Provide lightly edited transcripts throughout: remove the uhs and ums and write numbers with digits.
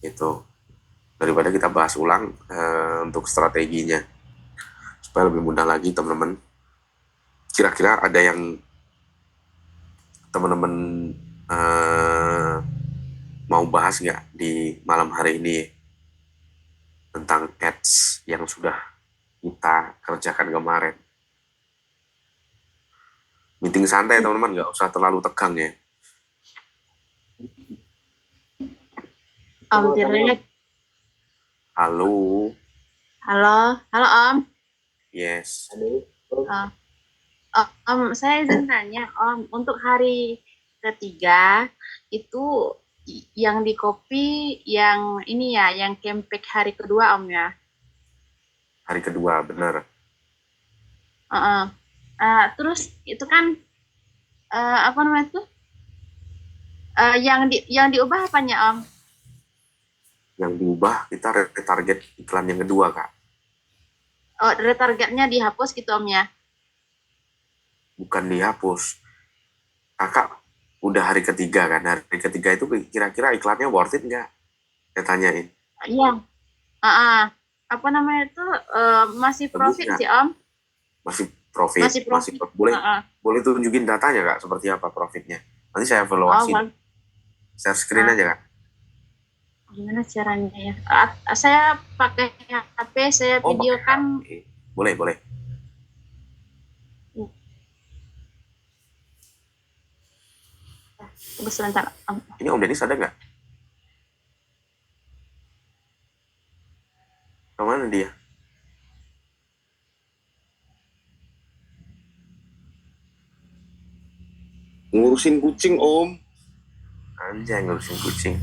Itu daripada kita bahas ulang untuk strateginya supaya lebih mudah lagi teman-teman. Kira-kira ada yang teman-teman mau bahas nggak di malam hari ini tentang ads yang sudah kita kerjakan kemarin? Meeting santai teman-teman, nggak usah terlalu tegang ya. Om Tirek. Halo. Halo, halo Om. Yes. Uh, Om, saya izin tanya Om, untuk hari ketiga itu yang di kopi yang ini ya, yang campaign hari kedua Om ya. Hari kedua, benar. Uh, terus itu kan apa namanya tuh? Yang diubah apanya Om? Yang diubah kita target iklan yang kedua, Kak. Oh, targetnya dihapus gitu Om ya? Bukan dihapus. Kakak udah hari ketiga kan. Hari ketiga itu kira-kira iklannya worth it nggak? Saya tanyain. Iya. Apa namanya itu masih Bagus profit nggak? sih Om? Masih profit. Masih Masih profit. boleh Uh, boleh tunjukin datanya, Kak, seperti apa profitnya. Nanti saya oh, evaluasi. Share screen uh, aja, Kak. gimana caranya ya? Saya pakai HP, saya Oh, pakai videokan. HP. Boleh, boleh. Tunggu sebentar. Ini Om Denis ada nggak? Kemana dia? Ngurusin kucing, Om. Anjay, ngurusin kucing.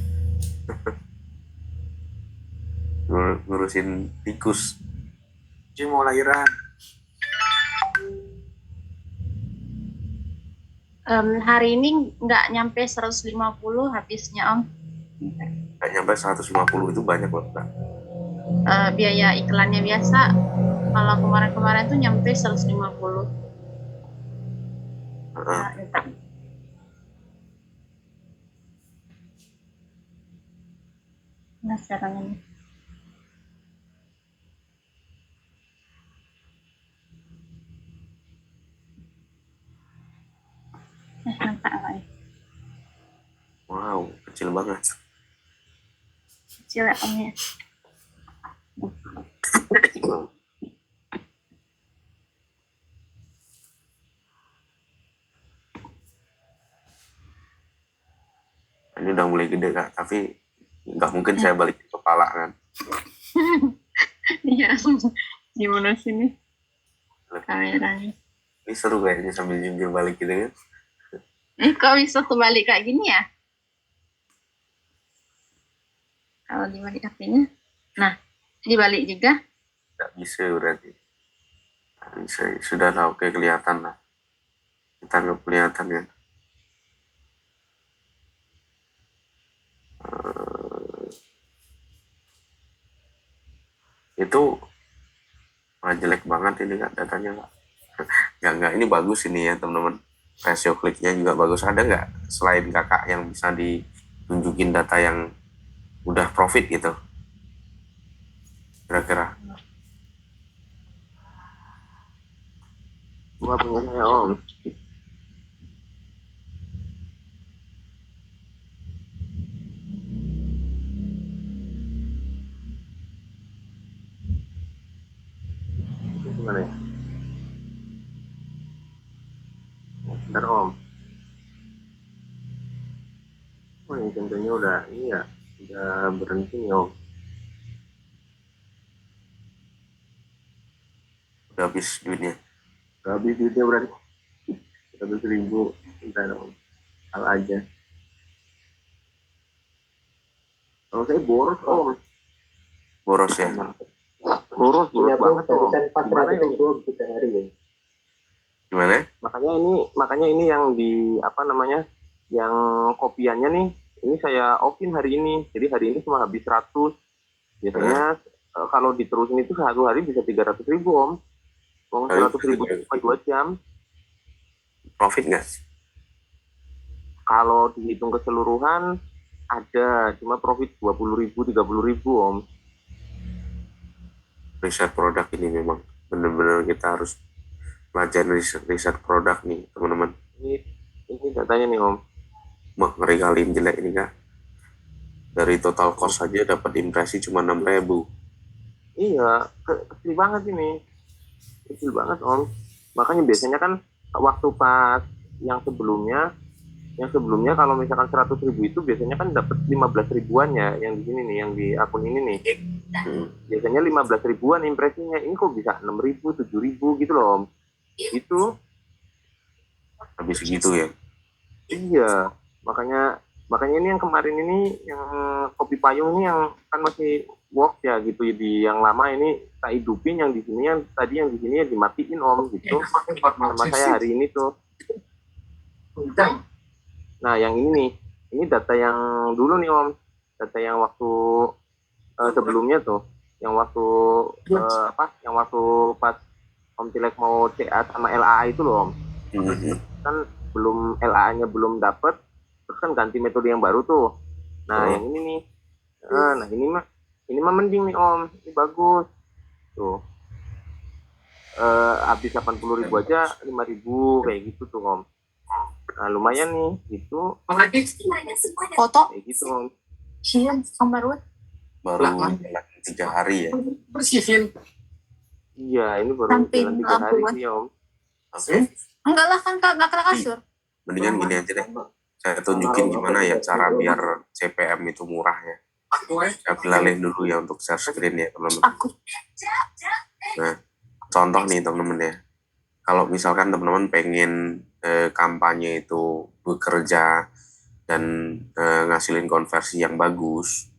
Ngurusin tikus. Kucing mau lahiran. Hari ini nggak nyampe 150 habisnya Om. Nggak nyampe 150 itu banyak loh, Kak. Biaya iklannya biasa. Kalau kemarin-kemarin tuh nyampe 150. Entah. Nah, caranya nih. Nampak nggak ya? Wow, kecil banget. Kecil ya Om ya. Ini udah mulai gede, Kak, tapi nggak mungkin saya balik ke kepala kan. Iya, gimana sini kameranya? Ini seru kayaknya sambil jungkir balik gitu kan. Kok bisa kebalik kayak gini ya? Kalau dibalik HP-nya. Nah, dibalik juga. Nggak bisa berarti. Bisa, sudah lah, oke, kelihatan lah. Kita nggak kelihatan kan. Itu jelek banget ini, Kak, datanya, Kak. Nggak, ini bagus ini ya teman-teman. Ratio kliknya juga bagus. Ada nggak selain kakak yang bisa ditunjukin data yang udah profit gitu? Kira-kira. Gua punya saya, Om. Itu gimana ya? Bentar, Om. Oh, ini contohnya udah ini ya. Udah berhenti nih, Om. Udah habis duitnya. Udah habis duitnya berarti. 100.000. Bentar, Om. Hal aja. Kalau saya boros, Om. Boros ya. Boros banget, Om. Gimana ini? Gimana? Makanya ini yang di apa namanya? Yang kopiannya nih, ini saya offin hari ini. Jadi hari ini cuma habis 100. Biasanya kalau diterusin itu satu hari bisa 300.000, Om. Uang 100.000 cuma 2 jam. Profit nggak? Kalau dihitung keseluruhan ada, cuma profit 20.000, 30.000 Om. Riset produk ini memang benar-benar kita harus pelajarin riset produk nih teman-teman. Ini datanya nih Om. Ngeri kali ini jelek ini Kak. Dari total cost saja dapat impresi cuma 6.000. Iya, kecil banget ini. Kecil banget Om. Makanya biasanya kan waktu pas yang sebelumnya kalau misalkan 100.000 itu biasanya kan dapat 15 ribuan ya, yang di sini nih, yang di akun ini nih. Biasanya 15 ribuan impresinya, ini kok bisa 6.000, 7.000 gitu loh Om. Itu Habis segitu ya. iya, makanya ini yang kemarin ini yang kopi payung ini yang kan masih work ya gitu, di yang lama ini tak hidupin, yang di sini yang tadi yang di sini ya dimatiin Om gitu. Sama saya hari ini tuh. Nah, yang ini nih, ini data yang dulu nih Om, data yang waktu sebelumnya tuh, yang waktu yang waktu pas Om Tilek mau CA sama LAA itu loh Om. Kan belum, LAA-nya belum dapet, terus kan ganti metode yang baru tuh. Nah, yang ini nih, nah ini mah mending nih Om, ini bagus tuh. Habis 80.000 aja 5.000 kayak gitu tuh Om. Nah, lumayan nih gitu. Foto Kayak gitu Om. Baru jalan 3 hari ya. Iya, ini baru Samping jalan 3 hari lampuan. sih Om. Oke. enggak lah kan nggak kena kasur. Mendingan gini aja deh. Saya tunjukin gimana ya cara biar CPM itu murah ya. Saya pilalin dulu ya untuk share screen ya teman-teman. Aku Nah, contoh nih teman-teman ya. Kalau misalkan teman-teman pengen kampanye itu bekerja dan ngasilin konversi yang bagus,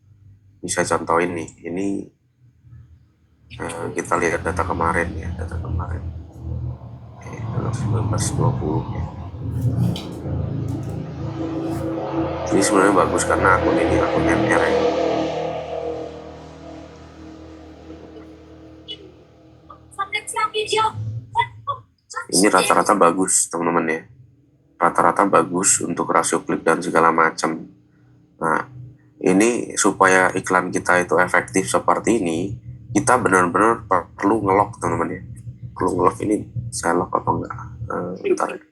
bisa contohin nih. Ini kita lihat data kemarin ya, data kemarin. Dalam 1920 ya. Ini sebenarnya bagus karena akun ini akun MR ya. Ini rata-rata bagus teman-teman ya. Rata-rata bagus untuk rasio klik dan segala macam. Nah, ini supaya iklan kita itu efektif seperti ini, kita benar-benar perlu ngelok teman-teman ya. Perlu ngelok ini, saya lock apa enggak? Bentar ya.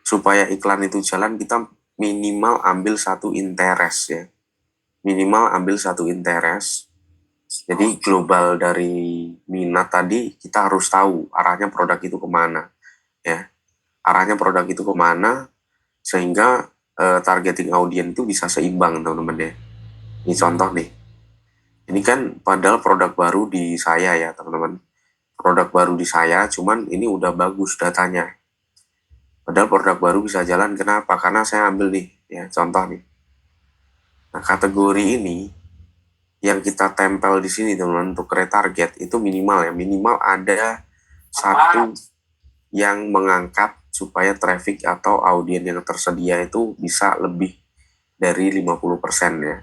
Supaya iklan itu jalan, kita minimal ambil satu interest ya. Minimal ambil satu interest. Jadi global dari minat tadi kita harus tahu arahnya produk itu kemana ya. Arahnya produk itu kemana sehingga targeting audiens itu bisa seimbang teman-teman ya. Ini contoh nih. Ini kan padahal produk baru di saya ya teman-teman. Produk baru di saya, cuman ini udah bagus datanya. Padahal produk baru bisa jalan, kenapa? Karena saya ambil nih, ya contoh nih. Nah, kategori ini yang kita tempel di sini teman-teman untuk retarget itu minimal ya, minimal ada satu yang mengangkat supaya traffic atau audiens yang tersedia itu bisa lebih dari 50% ya.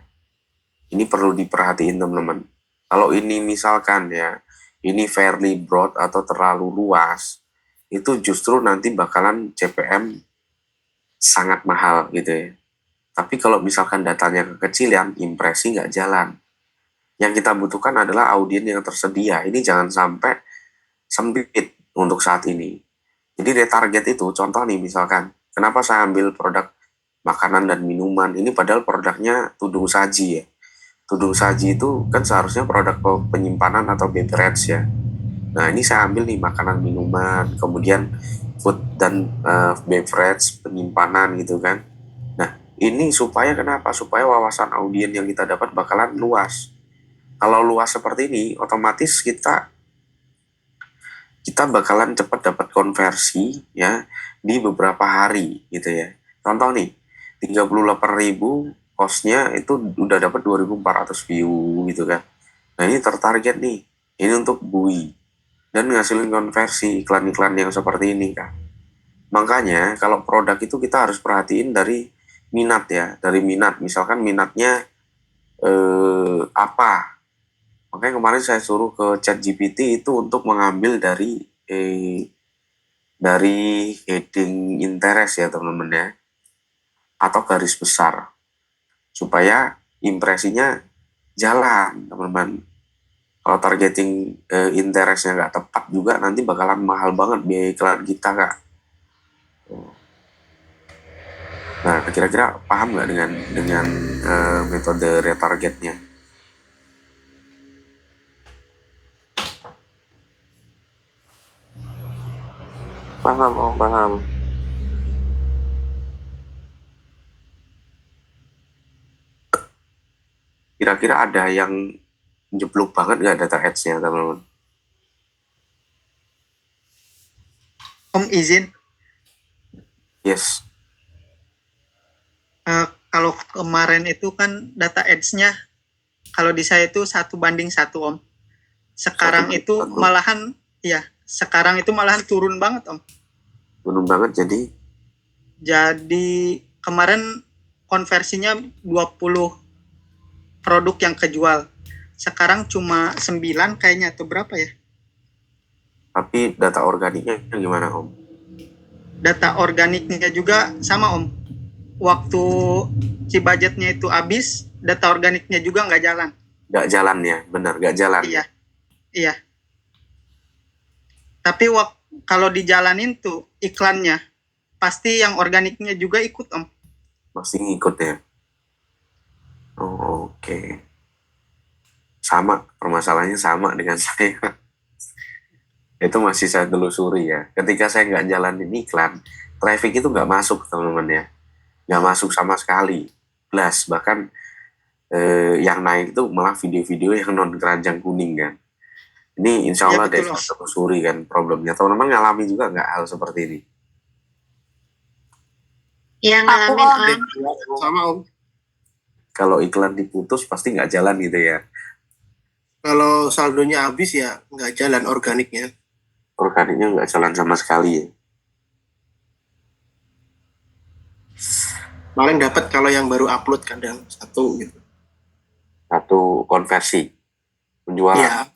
Ini perlu diperhatiin teman-teman. Kalau ini misalkan ya, ini fairly broad atau terlalu luas, itu justru nanti bakalan CPM sangat mahal gitu ya. Tapi kalau misalkan datanya kekecilan, impresi nggak jalan. Yang kita butuhkan adalah audiens yang tersedia. Ini jangan sampai sempit untuk saat ini. Jadi retarget itu, contoh nih misalkan, kenapa saya ambil produk makanan dan minuman, ini padahal produknya tudung saji ya. Tudung saji itu kan seharusnya produk penyimpanan atau beverage ya. Nah ini saya ambil nih makanan minuman, kemudian food dan beverage penyimpanan gitu kan. Nah ini supaya kenapa? Supaya wawasan audiens yang kita dapat bakalan luas. Kalau luas seperti ini, otomatis kita bakalan cepat dapat konversi ya di beberapa hari gitu ya. Contoh nih, 38.000 costnya itu udah dapat 2.400 view gitu kan. Nah ini tertarget nih, ini untuk bui dan ngasilin konversi iklan-iklan yang seperti ini kan. Makanya kalau produk itu kita harus perhatiin dari minat ya, dari minat. Misalkan minatnya apa? Makanya kemarin saya suruh ke ChatGPT itu untuk mengambil dari dari heading interest ya teman-teman ya, atau garis besar, supaya impresinya jalan teman-teman. Kalau targeting interestnya nggak tepat juga, nanti bakalan mahal banget biaya iklan kita kak. Nah, kira-kira paham nggak dengan metode retargetnya? Paham om, paham. Kira-kira ada yang jeblok banget nggak data ads-nya teman-teman? Om izin, Yes. kalau kemarin itu kan data ads-nya kalau di saya itu 1:1 Om. Sekarang 1:1. itu malahan sekarang itu malahan turun banget Om. Turun banget Jadi kemarin konversinya 20 produk yang kejual. Sekarang cuma 9 kayaknya atau berapa ya? tapi data organiknya gimana om? Data organiknya juga sama Om. Waktu si budgetnya itu habis, data organiknya juga nggak jalan. Nggak jalan ya, benar nggak jalan. Iya. Tapi kalau dijalanin tuh iklannya, pasti yang organiknya juga ikut Om. Masih ngikut ya. Oh, oke. Sama, permasalahannya sama dengan saya. Itu masih saya telusuri ya. Ketika saya nggak jalanin iklan, traffic itu nggak masuk teman-teman ya. Nggak masuk sama sekali. Bahkan yang naik itu malah video-video yang non keranjang kuning kan. Ini insya Allah betul, saya telusuri kan problemnya. Teman-teman ngalami juga nggak hal seperti ini? Yang ngalamin Om. Sama om. Kalau iklan diputus pasti nggak jalan gitu ya. Kalau saldonya habis ya nggak jalan organiknya. Organiknya nggak jalan sama sekali ya. Paling dapat kalau yang baru upload kadang satu gitu. Satu konversi penjualan. Iya.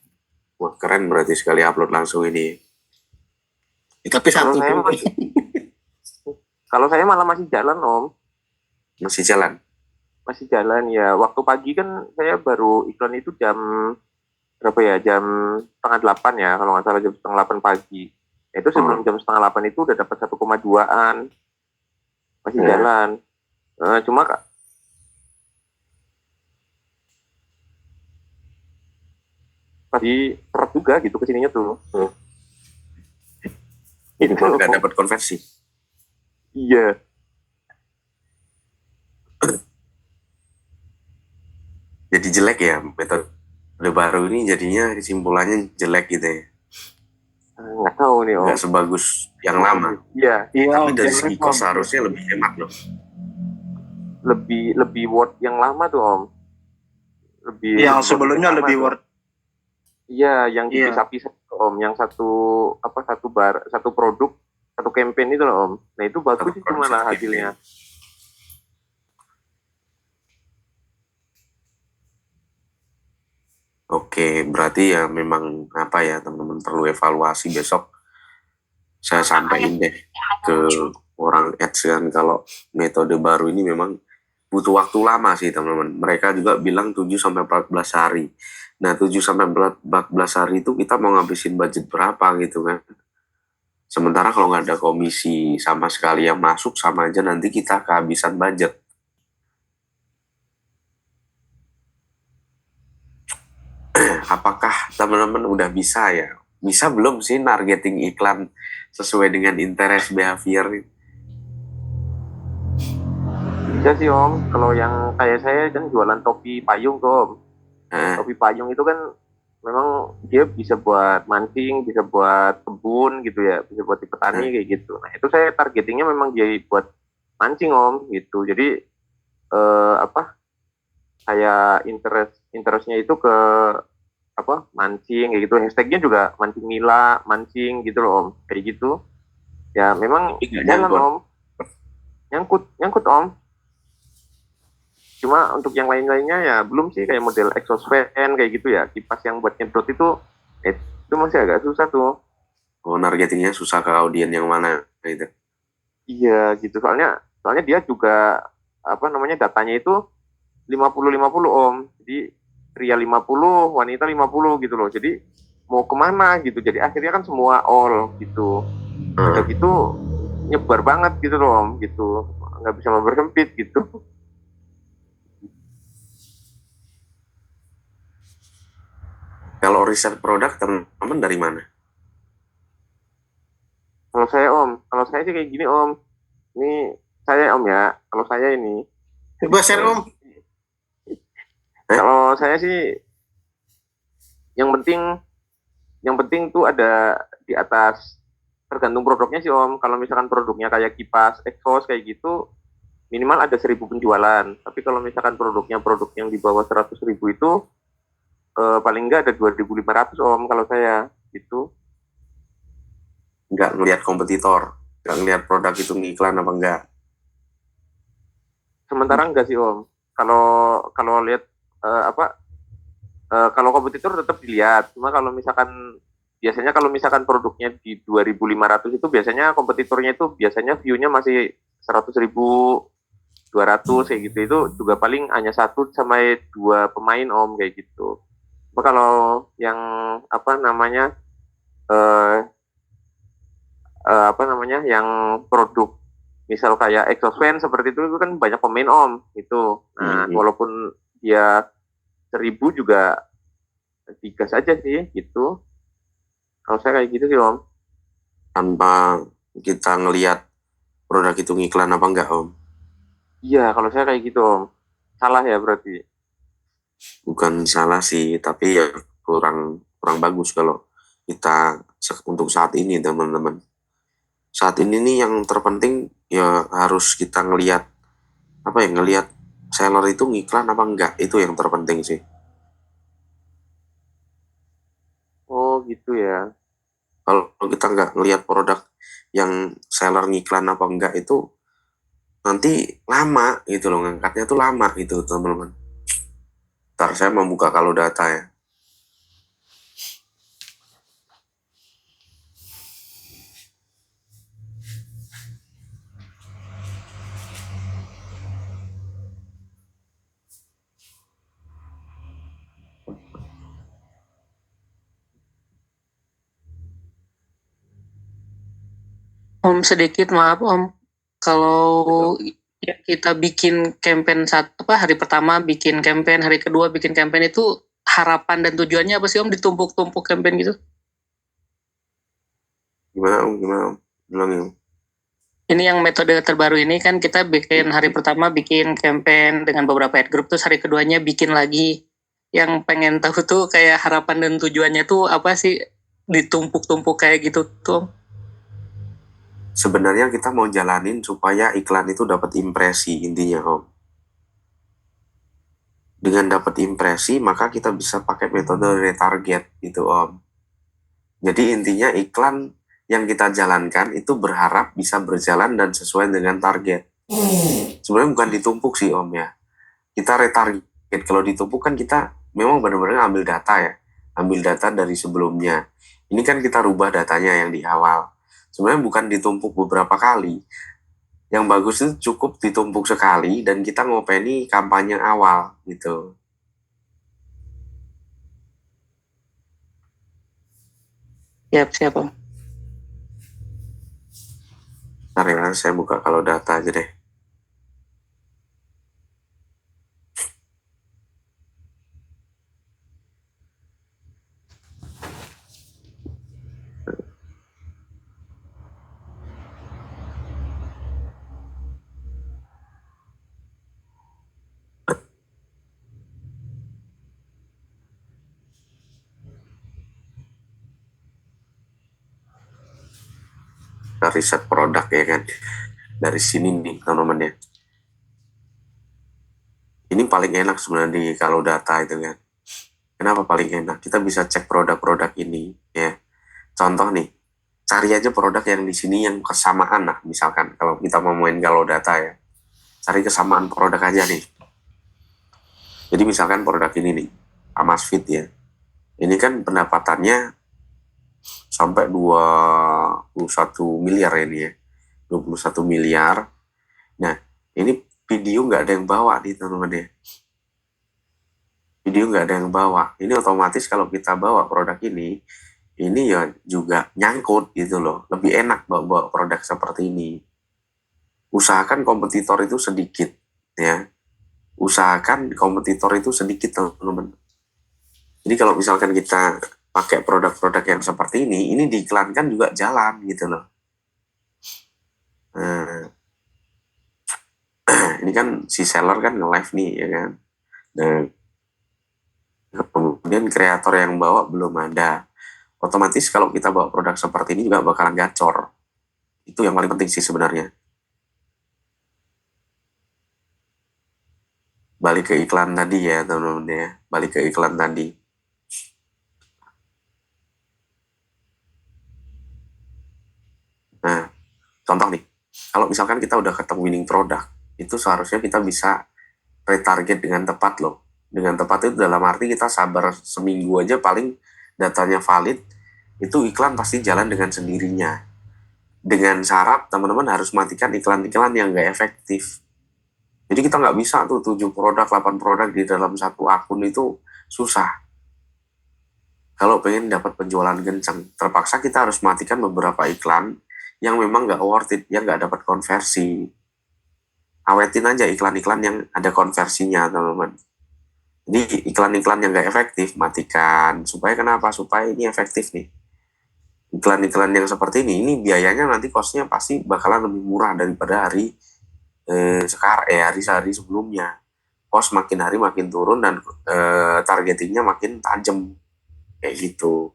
Wah keren berarti sekali upload langsung ini. Tapi satu Kalau saya malah masih jalan om. Masih jalan. Masih jalan ya. Waktu pagi kan saya baru iklan itu jam berapa ya? Jam 7:30 ya. Kalau nggak salah jam 7:30 pagi. Itu sebelum jam 7:30 itu udah dapat 1,2-an. Masih jalan. Cuma kak, pasti seret juga gitu kesininya tuh. Ini kalau nggak dapat konversi. Iya. Jadi jelek ya metode baru ini, jadinya kesimpulannya jelek gitu ya. Nggak tahu nih om. Nggak sebagus yang lama. Iya. Tapi dari segi cost harusnya lebih hemat loh. Lebih worth yang lama tuh om. yang sebelumnya lebih worth. Iya, yang dipisah-pisah om, yang satu produk, satu campaign itu loh om. Nah itu bagus itu malah hasilnya. Oke, berarti ya memang apa ya teman-teman perlu evaluasi besok. Saya sampaikan deh ke orang ads kan kalau metode baru ini memang butuh waktu lama sih teman-teman. Mereka juga bilang 7-14 hari. Nah 7-14 hari itu kita mau ngabisin budget berapa gitu kan. Sementara kalau nggak ada komisi sama sekali yang masuk, sama aja nanti kita kehabisan budget. Apakah teman-teman udah bisa ya? Bisa belum sih targeting iklan sesuai dengan interest behavior? Bisa sih om, kalau yang kayak saya kan jualan topi payung tuh om. Topi payung itu kan memang dia bisa buat mancing, bisa buat kebun gitu ya, bisa buat di petani kayak gitu. Nah itu saya targetingnya memang dia buat mancing om gitu. Jadi kayak interestnya itu ke mancing kayak gitu. Hashtagnya juga mancing nila, mancing gitu loh om, kayak gitu. Ya memang jalan om, nyangkut om. Cuma untuk yang lain-lainnya ya belum sih, kayak model exhaust fan kayak gitu ya, kipas yang buat nyedot itu masih agak susah tuh. Oh, nargetingnya susah ke audien yang mana gitu. Iya gitu, soalnya dia juga apa namanya datanya itu 50-50 Om. Jadi pria 50, wanita 50 gitu loh. Jadi mau kemana gitu. Jadi akhirnya kan semua all gitu. Udah gitu nyebar banget gitu loh Om gitu. Nggak bisa mempersempit gitu. Kalau riset produk teman-teman dari mana? Kalau saya sih kayak gini Om. Ini saya Om ya. Kalau saya ini. Coba share Om. Kalau saya sih yang penting tuh ada di atas, tergantung produknya sih Om. Kalau misalkan produknya kayak kipas exhaust kayak gitu, minimal ada 1.000 penjualan. Tapi kalau misalkan produk yang di bawah 100.000 itu paling enggak ada 2.500 Om kalau saya gitu. Nggak ngelihat kompetitor, nggak ngelihat produk itu ngiklan apa enggak. Sementara enggak sih Om. Kalau lihat kalau kompetitor tetap dilihat. Cuma biasanya kalau misalkan produknya di 2.500 itu biasanya kompetitornya itu biasanya view-nya masih 100.000, 200 kayak gitu. Itu juga paling hanya 1 sampai 2 pemain Om kayak gitu. Cuma kalau yang apa namanya yang produk misal kayak exhaust fan seperti itu kan banyak pemain Om itu. Nah, walaupun dia 1.000 juga digas aja sih gitu. Kalau saya kayak gitu sih Om. Tanpa kita ngelihat produk itu ngiklan apa enggak Om? Iya, kalau saya kayak gitu Om. Salah ya berarti. Bukan salah sih, tapi ya kurang bagus kalau kita untuk saat ini teman-teman. Saat ini nih yang terpenting ya harus kita ngelihat ngelihat seller itu ngiklan apa enggak, itu yang terpenting sih. Oh gitu ya. Kalau kita nggak ngelihat produk yang seller ngiklan apa enggak itu nanti lama gitu loh, ngangkatnya tuh lama gitu teman-teman. Ntar saya membuka kalau data ya. Om, sedikit maaf Om, kalau ya kita bikin campaign hari pertama bikin campaign, hari kedua bikin campaign itu harapan dan tujuannya apa sih Om, ditumpuk-tumpuk campaign gitu? Gimana Om? Bilang ya. Ini yang metode terbaru ini kan kita bikin hari pertama bikin campaign dengan beberapa ad group, terus hari keduanya bikin lagi. Yang pengen tahu tuh kayak harapan dan tujuannya tuh apa sih ditumpuk-tumpuk kayak gitu tuh Om? Sebenarnya kita mau jalanin supaya iklan itu dapat impresi intinya Om. Dengan dapat impresi maka kita bisa pakai metode retarget gitu Om. Jadi intinya iklan yang kita jalankan itu berharap bisa berjalan dan sesuai dengan target. Sebenarnya bukan ditumpuk sih Om ya. Kita retarget. Kalau ditumpuk kan kita memang benar-benar ambil data ya. Ambil data dari sebelumnya. Ini kan kita rubah datanya yang di awal. Sebenarnya bukan ditumpuk beberapa kali. Yang bagus itu cukup ditumpuk sekali dan kita ngopeni kampanye awal gitu. Siap Om. Ntar ya, saya buka kalau data aja deh. Riset produk ya kan. Dari sini nih teman-teman ya. Ini paling enak sebenarnya di kalau data itu kan. Kenapa paling enak? Kita bisa cek produk-produk ini ya. Contoh nih, cari aja produk yang di sini yang kesamaan lah. Misalkan kalau kita mau main kalau data ya, cari kesamaan produk aja nih. Jadi misalkan produk ini nih, Amazfit ya. Ini kan pendapatannya sampai 21 miliar ini ya, 21 miliar. Nah, ini video nggak ada yang bawa nih teman-teman ya. Video nggak ada yang bawa. Ini otomatis kalau kita bawa produk ini ya juga nyangkut gitu loh. Lebih enak bawa produk seperti ini. Usahakan kompetitor itu sedikit ya. Usahakan kompetitor itu sedikit teman-teman. Jadi kalau misalkan kita pakai produk-produk yang seperti ini diiklankan juga jalan gitu loh. Nah, ini kan si seller kan nge-live nih ya kan. Nah, kemudian kreator yang bawa belum ada. Otomatis kalau kita bawa produk seperti ini juga bakalan gacor. Itu yang paling penting sih sebenarnya. Balik ke iklan tadi ya teman-teman ya. Balik ke iklan tadi. Nah, contoh nih. Kalau misalkan kita udah ketemu winning product, itu seharusnya kita bisa retarget dengan tepat loh. Dengan tepat itu dalam arti kita sabar seminggu aja paling datanya valid, itu iklan pasti jalan dengan sendirinya. Dengan syarat teman-teman harus matikan iklan-iklan yang nggak efektif. Jadi kita nggak bisa tuh 7 produk, 8 produk di dalam satu akun itu susah. Kalau pengen dapat penjualan kencang, terpaksa kita harus matikan beberapa iklan yang memang nggak worth it, yang nggak dapat konversi. Awetin aja iklan-iklan yang ada konversinya teman-teman. Jadi iklan-iklan yang nggak efektif matikan. Supaya kenapa? Supaya ini efektif nih. Iklan-iklan yang seperti ini biayanya nanti costnya pasti bakalan lebih murah daripada hari hari sebelumnya. Cost makin hari makin turun dan targetingnya makin tajam kayak gitu.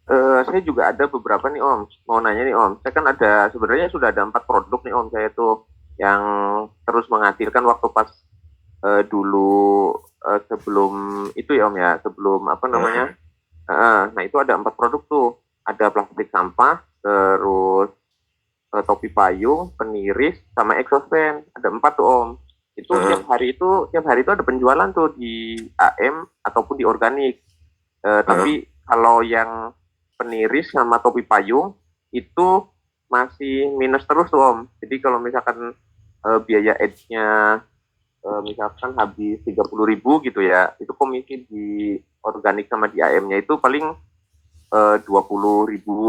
Saya juga ada beberapa nih Om, mau nanya nih Om. Saya kan ada sebenarnya sudah ada 4 produk nih Om saya tuh yang terus menghasilkan waktu pas dulu sebelum itu ya Om ya, sebelum apa namanya? Nah itu ada 4 produk tuh, ada plastik sampah, terus topi payung, peniris, sama exhaust fan. Ada 4 tuh Om. Itu tiap hari itu ada penjualan tuh di AM ataupun di organik. Tapi kalau yang peniris sama topi payung itu masih minus terus tuh Om. Jadi kalau misalkan biaya ads-nya misalkan habis 30.000 gitu ya, itu komisi di organik sama di AM-nya itu paling 20.000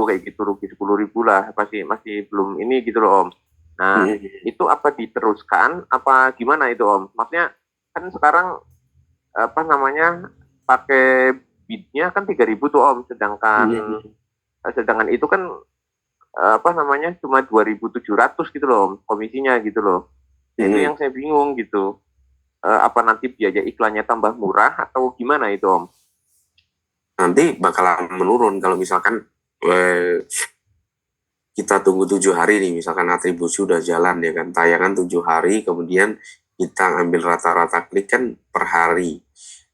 kayak gitu, rugi 10.000 lah, masih belum ini gitu loh Om. Nah itu apa diteruskan apa gimana itu Om? Maksudnya kan sekarang apa namanya pakai bidnya kan 3.000 tuh Om, sedangkan itu kan apa namanya cuma 2.700 gitu loh Om, komisinya gitu loh. Itu yang saya bingung gitu. Apa nanti biaya iklannya tambah murah atau gimana itu Om? Nanti bakalan menurun kalau misalkan kita tunggu 7 hari nih, misalkan atribusi udah jalan ya kan, tayangan 7 hari, kemudian kita ambil rata-rata klik kan per hari.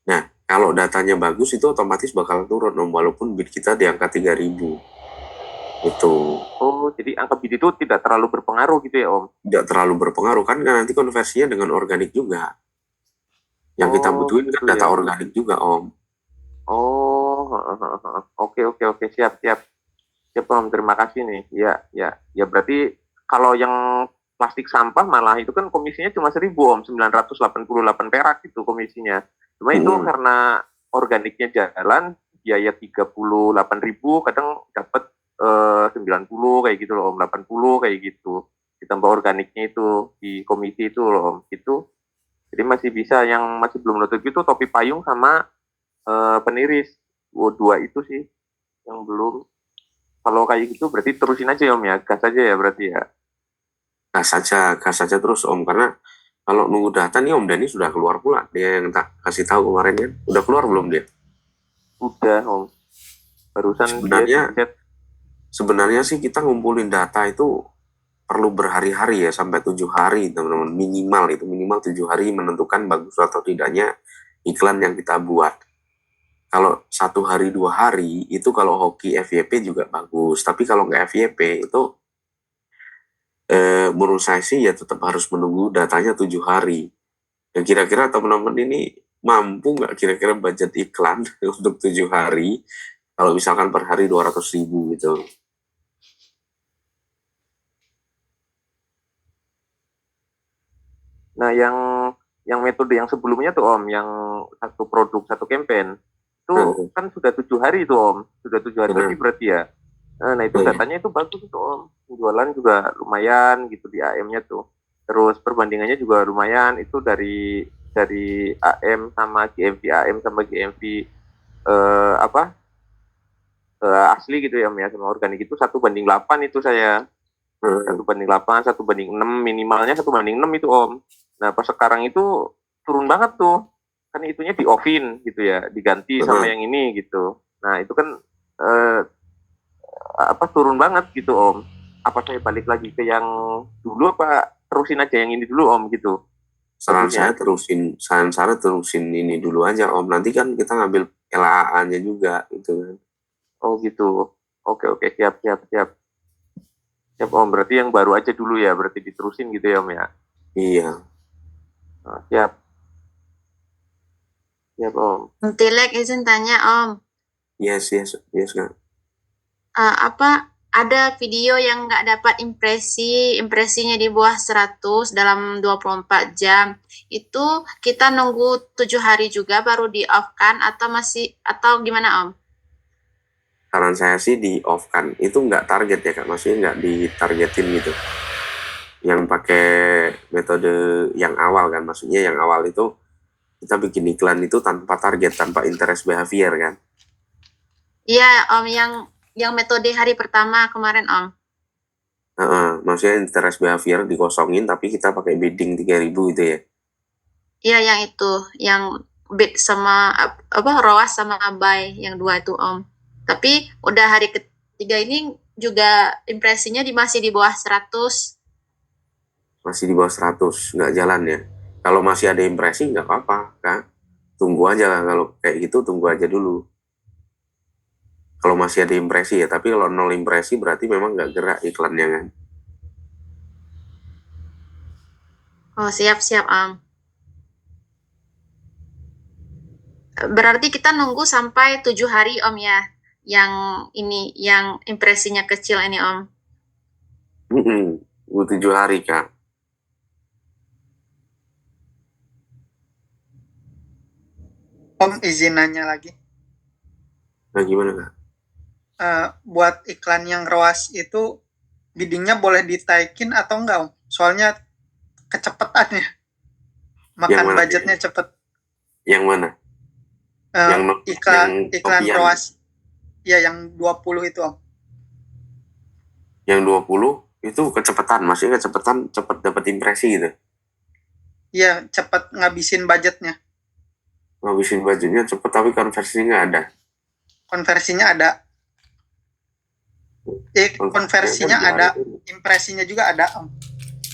Nah, kalau datanya bagus itu otomatis bakal turun Om, walaupun bid kita di angka 3.000. Itu. Oh, jadi angka bid itu tidak terlalu berpengaruh gitu ya Om? Tidak terlalu berpengaruh kan nanti konversinya dengan organik juga. Yang kita butuhin kan data organik juga Om. Oh, oke, siap Om, terima kasih nih. Ya berarti kalau yang plastik sampah malah itu kan komisinya cuma 1.000 Om, 988 perak itu komisinya. Cuma itu karena organiknya jalan, biaya 38.000, kadang dapat 90 kayak gitu loh Om, 80 kayak gitu. Ditambah organiknya itu di komisi itu loh Om, itu. Jadi masih bisa, yang masih belum nutup itu topi payung sama peniris. 2 itu sih yang belum. Kalau kayak gitu berarti terusin aja Om ya, gas aja ya berarti ya. Gas aja terus Om, karena kalau nunggu data nih Om Dani sudah keluar pula, dia yang tak kasih tahu kemarin kan, udah keluar belum dia? Udah Om, barusan sebenarnya sih kita ngumpulin data itu perlu berhari-hari ya, sampai 7 hari teman-teman, minimal 7 hari menentukan bagus atau tidaknya iklan yang kita buat. Kalau 1 hari 2 hari itu kalau hoki FYP juga bagus, tapi kalau nggak FYP itu menurut saya sih ya tetap harus menunggu datanya 7 hari. Dan kira-kira teman-teman ini mampu nggak kira-kira budget iklan untuk 7 hari, kalau misalkan per hari 200.000 gitu. Nah, yang metode yang sebelumnya tuh Om, yang satu produk satu campaign itu kan sudah 7 hari itu Om, sudah 7 hari lebih berarti ya. Nah itu datanya itu bagus itu Om, penjualan juga lumayan gitu di AM-nya tuh. Terus perbandingannya juga lumayan itu dari AM sama GMV, AM sama GMV asli gitu ya Om ya, sama organik itu 1:8 itu saya. 1:8, 1:6, minimalnya 1:6 itu Om. Nah pas sekarang itu turun banget tuh, kan itunya di offin gitu ya, diganti sama yang ini gitu. Nah itu kan turun banget gitu Om. Apa saya balik lagi ke yang dulu apa terusin aja yang ini dulu Om gitu? Saran saya terusin ini dulu aja Om. Nanti kan kita ngambil LAA-nya juga gitu kan. Oh gitu. Oke siap. Siap Om, berarti yang baru aja dulu ya, berarti diterusin gitu ya Om ya? Iya. Oh, siap Om. Tilek izin tanya Om. Yes Kak. Ada video yang nggak dapat impresinya di bawah 100 dalam 24 jam. Itu kita nunggu 7 hari juga baru di off kan atau gimana Om? Saran saya sih di off kan, itu nggak target ya Kak, maksudnya nggak ditargetin gitu. Yang pakai metode yang awal kan, maksudnya yang awal itu kita bikin iklan itu tanpa target, tanpa interest behavior kan. Iya Om, yang metode hari pertama kemarin Om. Maksudnya interest behavior dikosongin tapi kita pakai bidding 3.000 itu ya. Iya yang itu, yang bid sama ROAS sama buy yang 2 itu Om. Tapi udah hari ketiga ini juga impresinya masih di bawah 100. Masih di bawah 100, nggak jalan ya. Kalau masih ada impresi nggak apa-apa Kak. Tunggu aja lah, kalau kayak gitu tunggu aja dulu. Kalau masih ada impresi ya, tapi kalau 0 impresi berarti memang nggak gerak iklannya kan. Oh siap Om. Berarti kita nunggu sampai 7 hari Om ya. Yang ini, yang impresinya kecil ini Om. 7 hari Kak. Om izin nanya lagi. Nah gimana Kak? Buat iklan yang ROAS itu biddingnya boleh ditaikin atau enggak Om? Soalnya kecepetan ya. Makan budgetnya cepet. Yang mana? Iklan ROAS. Ya yang 20 itu Om. Yang 20 itu kecepatan, maksudnya kecepatan cepet dapat impresi gitu. Iya, cepet ngabisin budgetnya. Ngabisin budgetnya cepet tapi konversinya nggak ada. Konversinya ada. Konversinya ada, impresinya juga ada Om.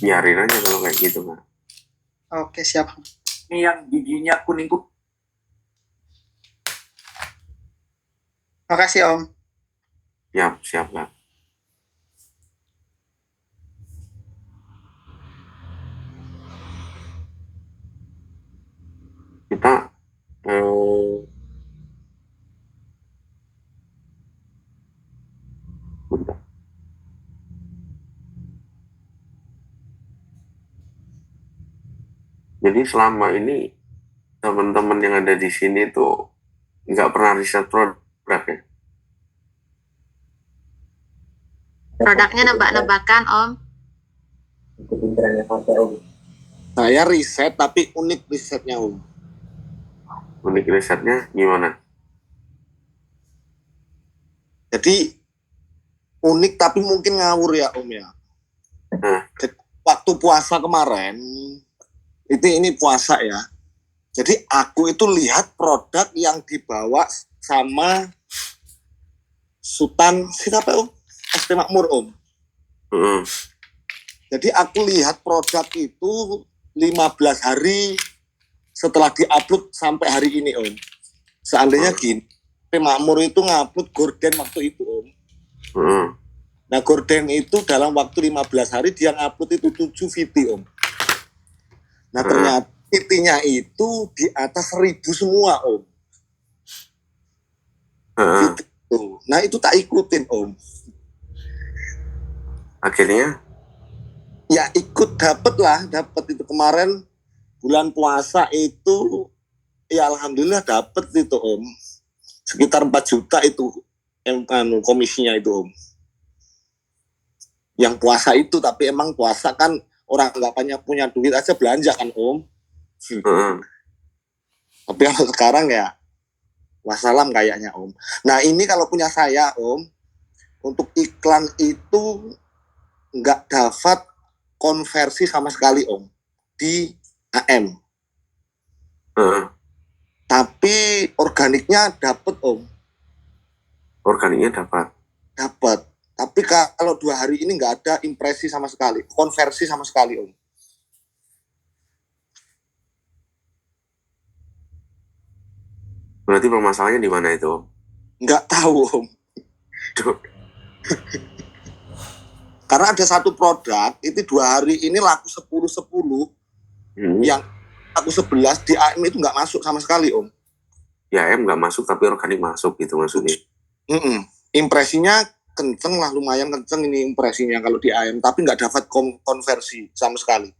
Biarin aja kalau kayak gitu Kak. Oke, siap. Ini yang giginya kuning. Makasih Om. Siap Kak. Kita bentar. Jadi selama ini teman-teman yang ada di sini tuh nggak pernah riset produk ya? Produknya nebak-nebakan Om. Saya riset tapi unik risetnya Om. Unik risetnya gimana? Jadi unik tapi mungkin ngawur ya Om ya. Jadi, waktu puasa kemarin, ini puasa ya. Jadi aku itu lihat produk yang dibawa sama Sultan siapa Om? ST Makmur Om. Jadi aku lihat produk itu 15 hari setelah diupload sampai hari ini Om. Seandainya gini, ST Makmur itu ngupload gorden waktu itu Om. Nah gorden itu dalam waktu 15 hari dia ngupload itu 7 video Om. Nah ternyata intinya itu di atas 1.000 semua Om. Heeh. Gitu. Nah itu tak ikutin Om. Akhirnya Ya ikut dapat itu kemarin bulan puasa itu ya alhamdulillah dapat itu Om. Sekitar 4 juta itu yang komisinya itu Om. Yang puasa itu, tapi emang puasa kan orang nggak punya duit aja belanja kan Om. heeh. Tapi kalau sekarang ya wassalam kayaknya Om. Nah ini kalau punya saya Om, untuk iklan itu nggak dapat konversi sama sekali Om di AM. Heeh. Tapi organiknya dapat Om, Organiknya dapat. dapat. Tapi kalau 2 hari ini nggak ada impresi sama sekali, konversi sama sekali Om. Berarti permasalahannya di mana itu, Om? Nggak tahu Om. Duh. Karena ada satu produk itu 2 hari ini laku 10-10, yang laku 11 di AM itu nggak masuk sama sekali Om. Ya AM nggak masuk tapi organik masuk gitu maksudnya. Impresinya kenceng lah, lumayan kenceng ini impresinya kalau di AM, tapi nggak dapat konversi sama sekali.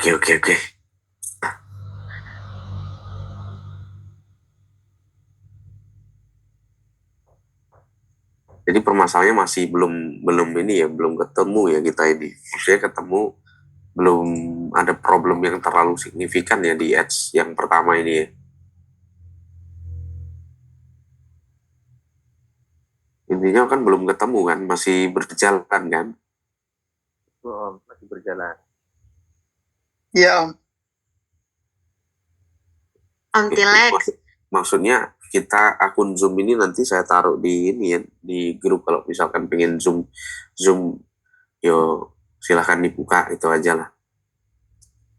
Oke. Jadi permasalahannya masih belum ini ya, belum ketemu ya kita ini. Maksudnya ketemu belum ada problem yang terlalu signifikan ya di ads yang pertama ini ya. Intinya kan belum ketemu kan, masih berjalan kan? Oh, masih berjalan. Iya Om. Om Tilex. Maksudnya kita akun Zoom ini nanti saya taruh di ini ya, di grup kalau misalkan pengen Zoom, yo silahkan dibuka itu aja lah.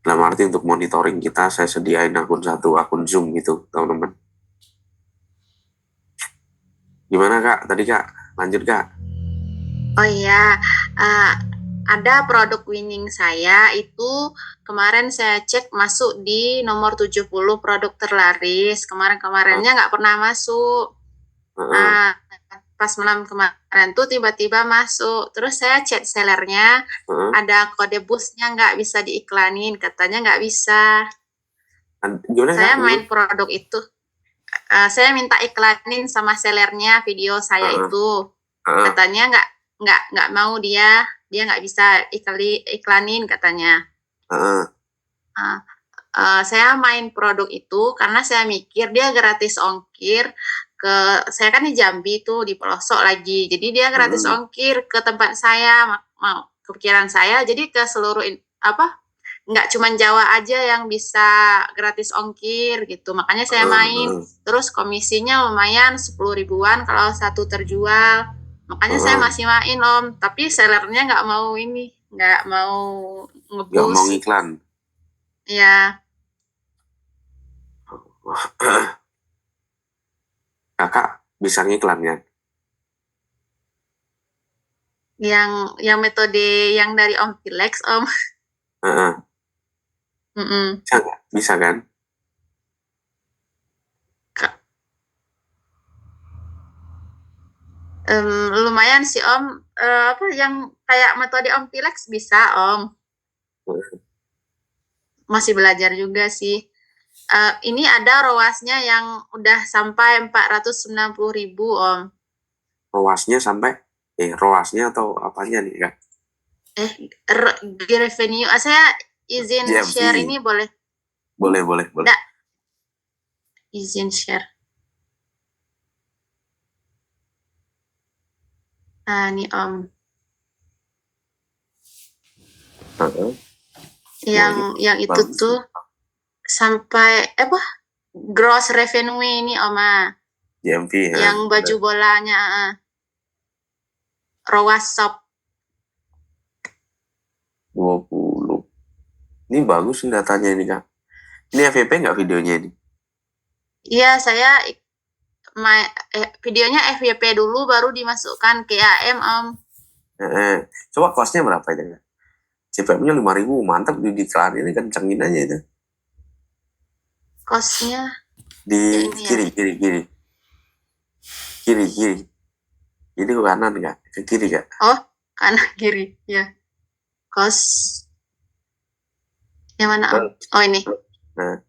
Dalam arti untuk monitoring kita saya sediain akun Zoom gitu teman-teman. Gimana Kak? Tadi Kak, lanjut Kak. Oh iya, ada produk winning saya itu kemarin saya cek masuk di nomor 70 produk terlaris. Kemarin-kemarinnya nggak pernah masuk. Nah, pas malam kemarin tuh tiba-tiba masuk. Terus saya chat sellernya, ada kode busnya nggak bisa diiklanin. Katanya nggak bisa. Gimana, saya Kak? main produk itu. Saya minta iklanin sama sellernya video saya itu. Katanya nggak mau dia nggak bisa iklanin katanya. Saya main produk itu karena saya mikir dia gratis ongkir ke, saya kan di Jambi tuh di pelosok lagi, jadi dia gratis ongkir ke tempat saya, kepikiran saya jadi ke seluruh nggak cuma Jawa aja yang bisa gratis ongkir gitu, makanya saya main. Terus komisinya lumayan 10 ribuan kalau satu terjual, makanya saya masih main Om. Tapi sellernya nggak mau ngebus. Nggak mau iklan. Iya. Kakak bisa ngiklan kan? Yang metode yang dari Om Tilex Om. Bisa kan? Lumayan sih Om. Yang kayak metode Om Tilex bisa Om. Masih belajar juga sih. Ini ada ROAS-nya yang udah sampai 490.000 Om. ROAS-nya sampai ROAS-nya atau apanya nih Kak? Revenue. Saya izin GMV. share ini boleh? Boleh. Nggak. Izin share. Nih Om. Yang itu bagus. Tuh sampai gross revenue ini Oma. GMV ya. Yang baju bolanya ROAS shop 20. Ini bagus nih datanya ini Kak. Ini FYP nggak videonya ini? Iya, saya videonya FYP dulu baru dimasukkan ke AM, Om. Coba kosnya berapa itu Kak? CPM-nya 5.000, mantap di iklan ini kencengin aja itu. Kosnya Di ini ya. kiri. Ini ke kanan nggak? Ke kiri Kak? Oh, kanan kiri, ya. Kos yang mana, Om? Oh, ini. Nah,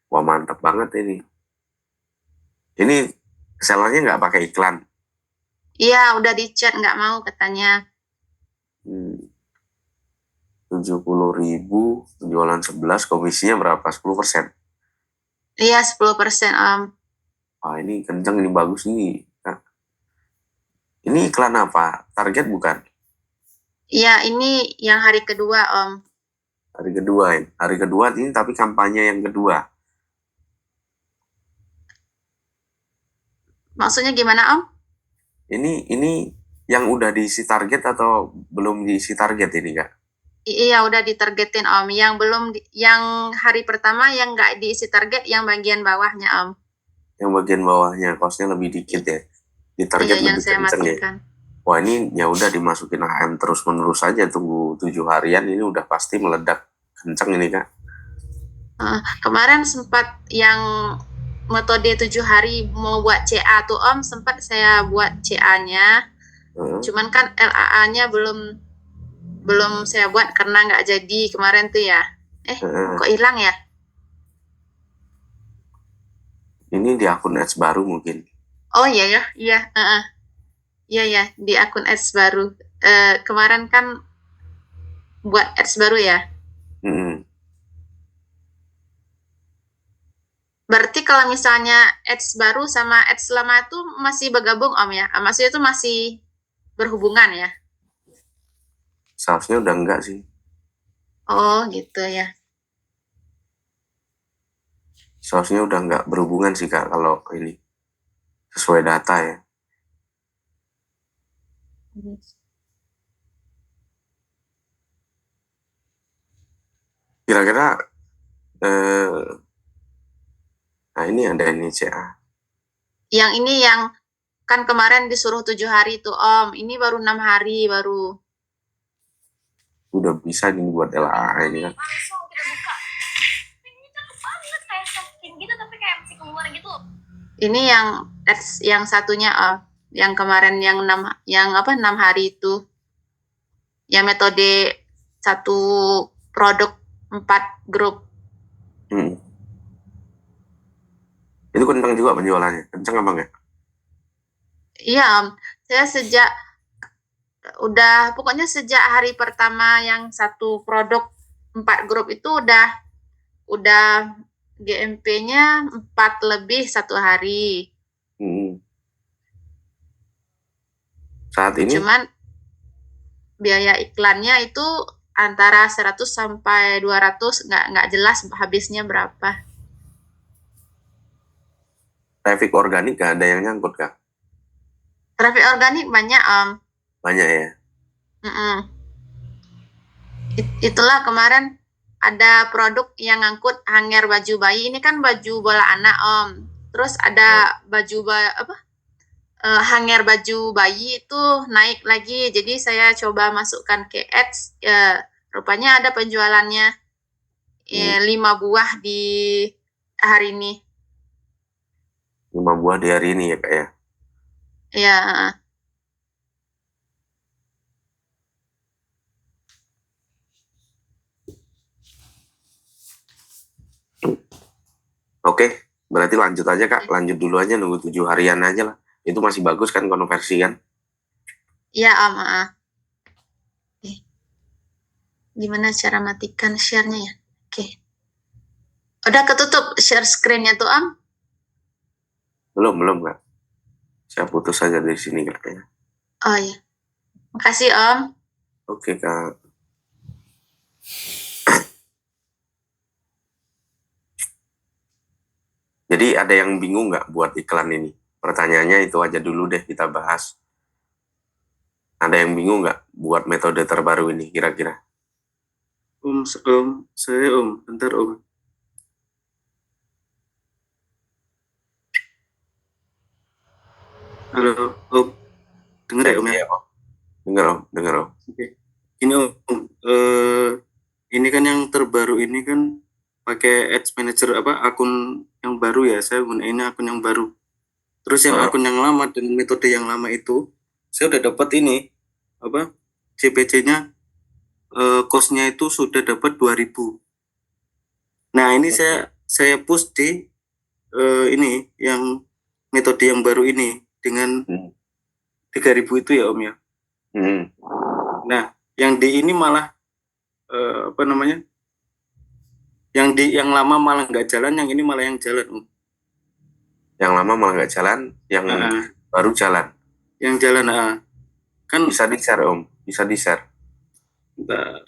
wah mantap banget ini. Ini sellernya nggak pakai iklan. Iya, udah di chat nggak mau katanya. 70.000, penjualan 11, komisinya berapa? 10%. Iya, 10%, Om. Wah ini kenceng, ini bagus nih. Kak. Ini iklan apa? Target bukan? Iya, ini yang hari kedua, Om. Hari kedua ya. Hari kedua ini tapi kampanye yang kedua. Maksudnya gimana, Om? Ini yang udah diisi target atau belum diisi target ini Kak? Iya, udah ditargetin, Om. Yang belum, yang hari pertama yang nggak diisi target, yang bagian bawahnya, Om. Yang bagian bawahnya kosnya lebih dikit ya. Di target Iya, yang lebih saya kenceng ya. matikan. Wah ini ya udah dimasukin AM terus menerus aja, tunggu 7 harian ini udah pasti meledak kenceng ini Kak. Kemarin sempat yang metode 7 hari mau buat CA tuh, Om, sempat saya buat CA-nya. Cuman kan LAA-nya belum saya buat karena nggak jadi kemarin tuh ya. Kok hilang ya? Ini di akun ads baru mungkin. Oh iya. Iya, di akun ads baru. Kemarin kan buat ads baru ya. Berarti kalau misalnya ads baru sama ads lama itu masih bergabung, Om ya? Maksudnya itu masih berhubungan ya? Seharusnya udah enggak sih. Oh gitu ya. Seharusnya udah enggak berhubungan sih Kak kalau ini sesuai data ya. Kira-kira nah ini ada ini CA. Yang ini yang kan kemarin disuruh 7 hari tuh, Om. Ini baru 6 hari baru. Udah bisa nih buat LAA ini kan. Langsung kita buka. Ini cakep banget kayak skin gitu tapi kayak masih keluar gitu. Ini yang satunya, yang kemarin yang 6 hari itu. Yang metode 1 produk 4 grup. Itu kenceng juga penjualannya. Kenceng apa enggak? Iya, Om. Saya pokoknya sejak hari pertama yang 1 produk 4 grup itu udah GMP-nya 4 lebih 1 hari. Saat ini? Cuman biaya iklannya itu antara 100 sampai 200, nggak jelas habisnya berapa. Traffic organik gak ada yang nyangkut Kak? Traffic organik banyak, Om. Banyak ya? Itulah kemarin ada produk yang ngangkut hanger baju bayi. Ini kan baju bola anak, Om. Terus ada hanger baju bayi itu naik lagi. Jadi saya coba masukkan ke ads. Rupanya ada penjualannya 5 buah di hari ini. 5 buah di hari ini ya Kak ya? Iya. Oke, berarti lanjut aja Kak. Lanjut dulu aja, nunggu 7 harian aja lah. Itu masih bagus kan konversi kan? Iya, Om. Gimana cara matikan share-nya ya? Oke. Udah ketutup share screen-nya tuh, Om? Belum Kak. Saya putus aja dari sini Kak ya. Oh iya. Makasih, Om. Oke Kak. Jadi ada yang bingung nggak buat iklan ini? Pertanyaannya itu aja dulu deh kita bahas. Ada yang bingung nggak buat metode terbaru ini kira-kira? Bentar Om. Halo Om, denger ya Om ya? Iya, Om. Dengar Om. Oke. Ini Om, ini kan yang terbaru ini kan pakai Ads Manager akun yang baru ya, saya gunain akun yang baru. Terus yang akun yang lama dan metode yang lama itu, saya udah dapat ini CPC-nya cost-nya itu sudah dapat 2.000. Nah, ini saya push di ini yang metode yang baru ini dengan 3.000 itu ya Om ya. Nah, yang di ini malah yang lama malah nggak jalan, yang ini malah yang jalan Om. Yang lama malah nggak jalan, yang baru jalan. Yang jalan kan Bisa di-share Om, bisa di-share. bentar.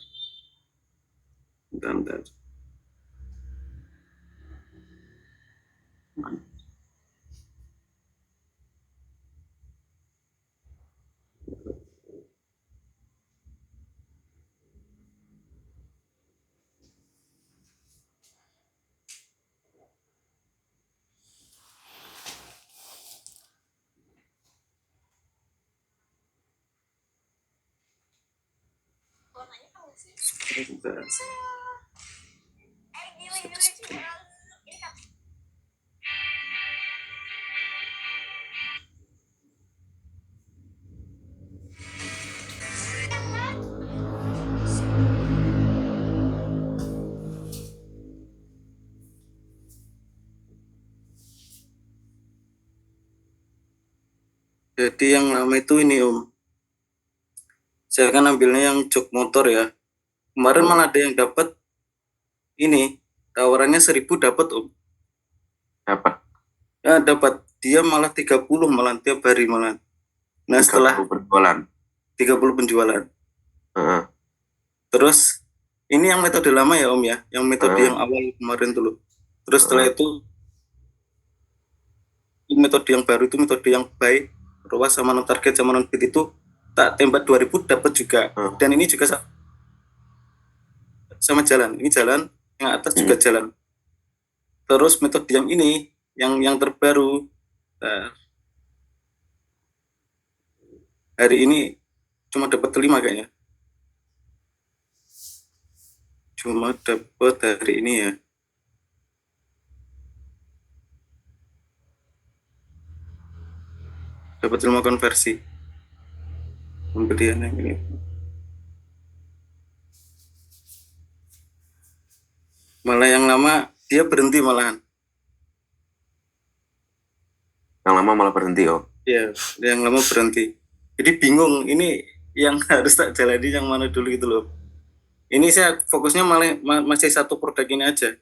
Warnanya kan sih. Bentar. Gila sih. Ini kan Jadi yang lama itu ini Om. Saya kan ambilnya yang jok motor ya. Kemarin malah ada yang dapat ini tawarannya 1.000 dapat Om. Dapat Ya dapat, dia malah 30 malah tiap hari malah. Nah 30 setelah penjualan. 30 penjualan. Terus ini yang metode lama ya Om ya, yang metode yang awal kemarin dulu. Terus setelah itu metode yang baru itu metode yang baik, ROAS sama non target sama non bid itu tak tembak 2.000 dapat juga. Dan ini juga sama jalan. Ini jalan, yang atas juga jalan. Terus metode yang ini yang terbaru hari ini cuma dapat 5 kayaknya. Cuma dapat hari ini ya. Dapat 5 konversi. Pembelian yang ini. Malah yang lama dia berhenti malahan. Yang lama malah berhenti Om. Iya, yang lama berhenti. Jadi bingung ini yang harus tak jalani yang mana dulu gitu loh. Ini saya fokusnya malah masih satu produk ini aja.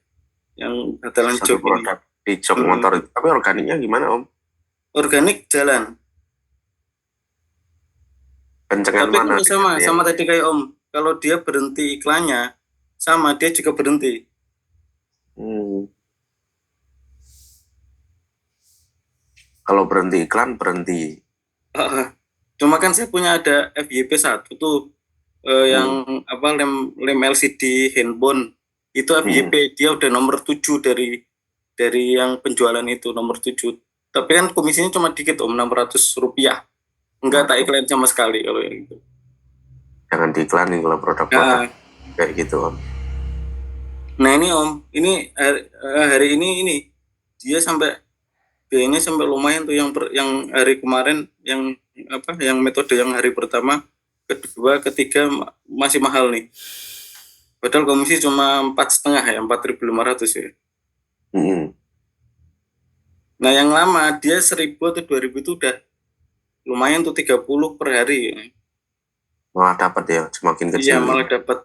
Yang batalan Satu jok produk di jok motor itu. Tapi organiknya gimana Om? Organik jalan. Kencengan Tapi mana? kalau sama tadi kayak Om, kalau dia berhenti iklannya, sama dia juga berhenti. Kalau berhenti iklan berhenti. Cuma kan saya punya ada FYP 1 tuh yang lem LCD handphone itu FYP dia udah nomor 7 dari yang penjualan itu nomor 7. Tapi kan komisinya cuma dikit Om, Rp600. Enggak tak iklan sama sekali kalau yang itu. Jangan diiklanin kalau produk-produk kayak gitu Om. Nah ini Om, ini hari ini dia sampai biayanya sampai lumayan tuh yang hari kemarin yang metode yang hari pertama, kedua, ketiga masih mahal nih. Padahal komisi cuma 4,5 ya, 4.500 ya. Nah yang lama dia 1.000 atau 2.000 itu udah lumayan tuh 30 per hari. Malah dapat ya, semakin kecil. Iya malah dapat.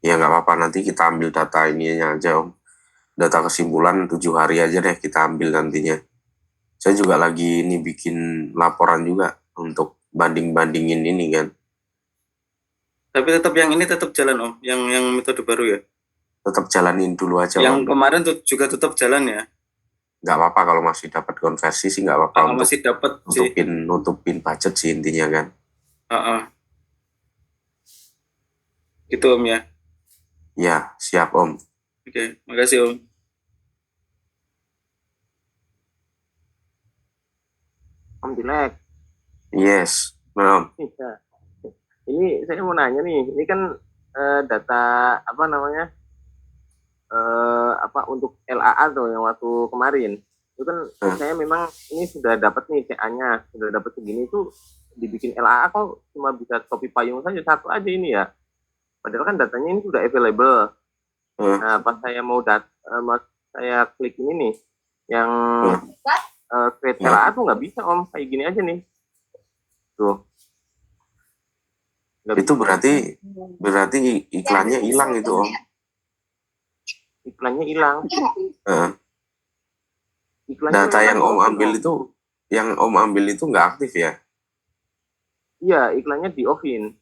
Ya nggak apa-apa, nanti kita ambil data ininya aja Om. Data kesimpulan 7 hari aja deh kita ambil nantinya. Saya juga lagi ini bikin laporan juga untuk banding-bandingin ini kan. Tapi tetap yang ini tetap jalan Om, yang metode baru ya. Tetap jalanin dulu aja Yang Om. kemarin tuh juga tetap jalan ya. Nggak apa-apa kalau masih dapat konversi sih nggak apa-apa untuk Masih dapat sih. nutupin budget sih intinya kan. Gitu Om ya. Ya, siap Om. Oke, makasih Om. Om Dilek. Yes, Om. Bisa. Ini saya mau nanya nih, ini kan data apa namanya untuk LAA tuh yang waktu kemarin itu kan saya memang ini sudah dapat nih CA-nya, sudah dapat segini tuh dibikin LAA kok cuma bisa topi payung saja satu aja ini ya. Padahal kan datanya ini sudah available. Nah pas saya saya klik ini nih yang create LAA tuh nggak bisa Om, kayak gini aja nih. Tuh. Itu berarti iklannya hilang itu Om. Iklannya hilang. Data yang Om ambil itu nggak aktif ya? Iya, iklannya di offin.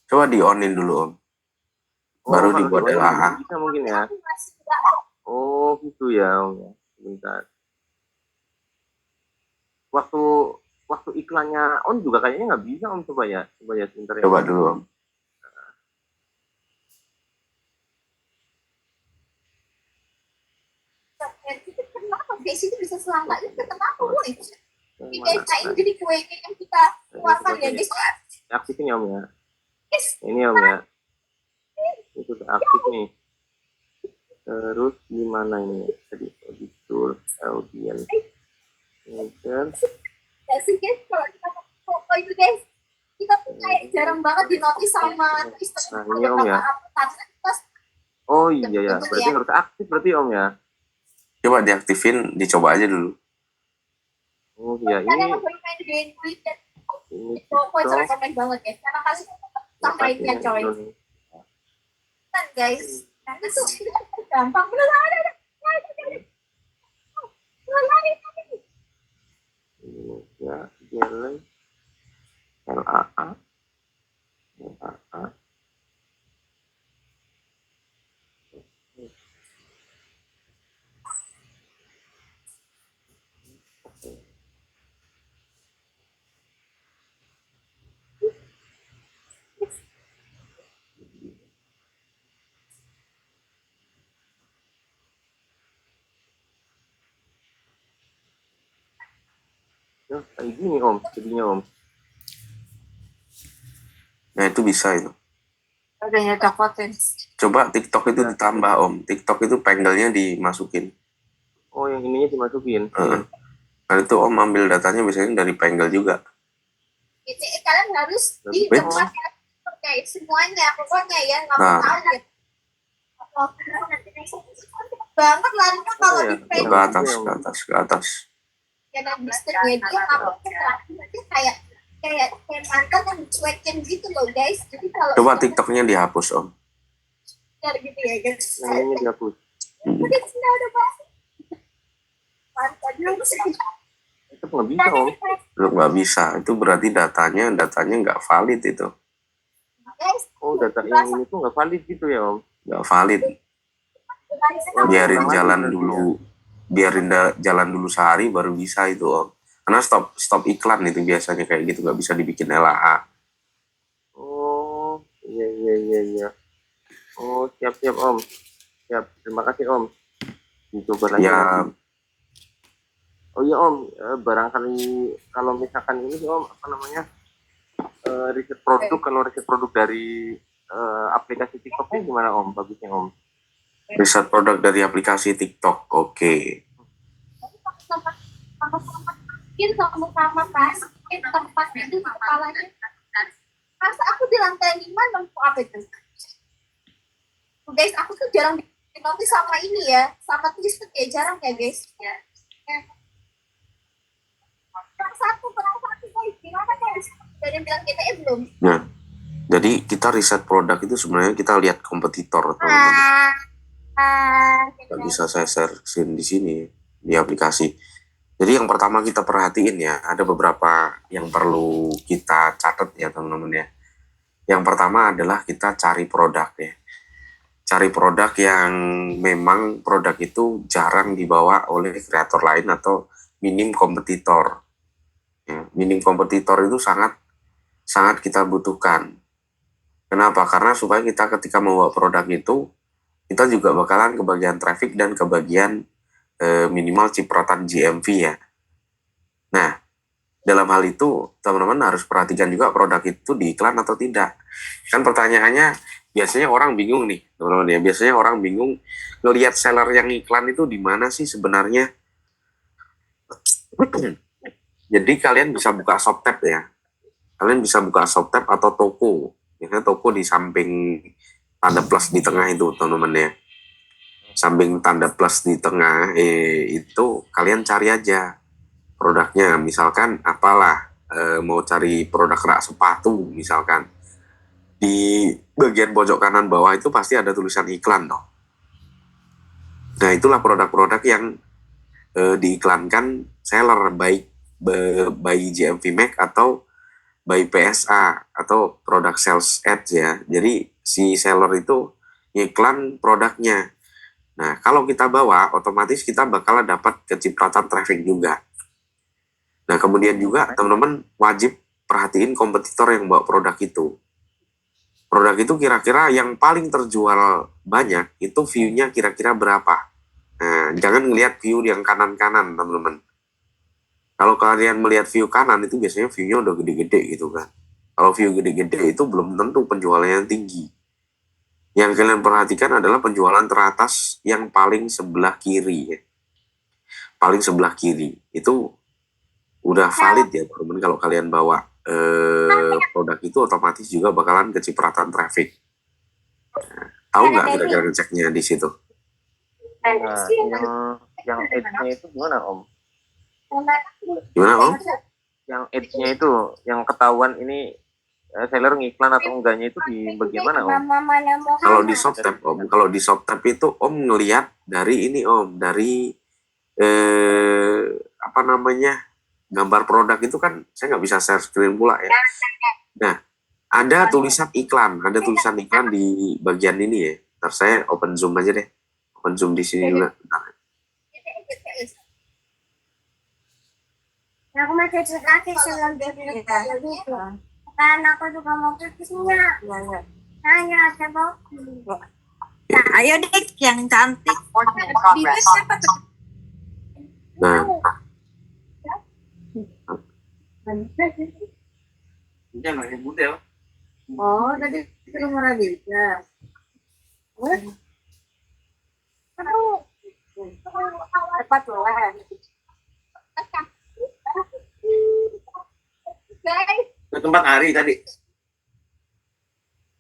Coba di onin dulu Om. Baru dibuat LAA. Bisa mungkin ya. Oh gitu ya Om ya. Bentar. Waktu iklannya on juga kayaknya nggak bisa Om, coba ya sebentar ya. Coba dulu Om. Kenapa guys itu bisa selamanya? Kenapa boleh? Ini jadi kue yang kita keluarkan ya guys. Aktifin ya Om ya. Yes. Ini Om ya. Itu udah aktif nih. Terus gimana ini? Tadi auditor, audience. Ya sih guys, kalau kita foto itu guys, kita tuh kayak jarang banget di notice sama Nah ini Om ya. Oh iya ya, berarti harus aktif berarti Om ya. Coba diaktifin, dicoba aja dulu. Oh iya ini Pokoknya cara komen banget ya, karena kasih sampainya coy. Kan guys, itu gampang bener ada. Ya, jalan LAA. Ya, kayak gini Om, jadinya Om. Nah itu bisa itu. Adanya cokotin. Coba TikTok itu ditambah Om. TikTok itu pangelnya dimasukin. Oh yang ininya dimasukin. Nah itu Om ambil datanya biasanya dari panel juga. Kalian harus di tempat kayak semuanya pokoknya ya nggak mau tahu ya. Banget larinya kalau di Ke atas. Karena bisnisnya dia nggak kayak mantan yang dicuekin gitu loh guys. Jadi kalau Coba TikToknya dihapus Om. dari gitu ya guys. Namanya dihapus. Udah sudah ada pasti. Itu nggak bisa Om. Lu nggak bisa. Itu berarti datanya nggak valid itu. Oh data yang ini tuh nggak valid gitu ya Om. Nggak valid. Biarin jalan dulu sehari baru bisa itu Om. Karena stop iklan itu biasanya kayak gitu, nggak bisa dibikin LAA. Oh iya. Oh siap Om. Siap, terima kasih Om. Dicoba lagi. Ya. Oh iya Om, barangkali kalau misalkan ini Om apa namanya riset produk dari aplikasi TikToknya gimana Om? Bagusnya Om. Riset produk dari aplikasi TikTok, oke. Sama-sama masukin tempat itu kepalanya. Masa aku di lantai 5 nempel apa itu? Guys, aku tuh jarang dinotis sama ini ya, sama tulis ya jarang ya guys. Ya. Perang satu guys, gimana guys? Dari yang bilang kita belum. Nah, jadi kita riset produk itu sebenarnya kita lihat kompetitor teman-teman. Nggak bisa saya share di sini di aplikasi. Jadi yang pertama kita perhatiin ya, ada beberapa yang perlu kita catat ya teman-teman ya. Yang pertama adalah kita cari produk ya. Cari produk yang memang produk itu jarang dibawa oleh kreator lain atau minim kompetitor. Ya, minim kompetitor itu sangat kita butuhkan. Kenapa? Karena supaya kita ketika membawa produk itu, kita juga bakalan kebagian traffic dan kebagian minimal cipratan GMV ya. Nah, dalam hal itu teman-teman harus perhatikan juga produk itu diiklan atau tidak. Kan pertanyaannya biasanya orang bingung nih, teman-teman ya. Biasanya orang bingung ngelihat seller yang iklan itu di mana sih sebenarnya. Jadi kalian bisa buka ShopTab ya. Kalian bisa buka ShopTab atau toko. Biasanya toko di samping tanda plus di tengah itu, teman-teman ya. Samping tanda plus di tengah itu kalian cari aja produknya. Misalkan apalah, mau cari produk rak sepatu misalkan. Di bagian pojok kanan bawah itu pasti ada tulisan iklan dong. Nah, itulah produk-produk yang diiklankan seller, baik by GMV Max atau by PSA atau produk sales ads ya. Jadi si seller itu iklan produknya. Nah, kalau kita bawa, otomatis kita bakal dapat kecipratan traffic juga. Nah, kemudian juga teman-teman wajib perhatiin kompetitor yang bawa produk itu. Produk itu kira-kira yang paling terjual banyak, itu view-nya kira-kira berapa. Nah, jangan ngelihat view yang kanan-kanan, teman-teman. Kalau kalian melihat view kanan, itu biasanya view-nya udah gede-gede gitu kan. Kalau view gede-gede itu belum tentu penjualannya yang tinggi. Yang kalian perhatikan adalah penjualan teratas yang paling sebelah kiri ya. Paling sebelah kiri itu udah valid ya teman-teman. Kalau kalian bawa produk itu otomatis juga bakalan kecipratan traffic. Nah, tahu nggak kira-kira ngeceknya di situ? Nah, yang ads-nya itu gimana Om? Gimana Om? Yang ads-nya itu yang ketahuan ini seller ngiklan atau enggaknya itu di bagian mana Om? Kalau di ShopTab Om, kalau di ShopTab itu Om ngelihat dari ini Om, dari apa namanya, gambar produk itu kan saya nggak bisa share screen pula ya. Nah, ada tulisan iklan di bagian ini ya. Ntar saya open zoom aja deh, open zoom di sini juga. Aku masih lagi sebelum dia kan aku juga mau kesininya. Hanya coba. Nah, ayo deh yang cantik. Bibir siapa tuh? Nah, Jangan yang model. Oh, tadi ke rumah Raditya. Cepat loh. Ke tempat Ari tadi.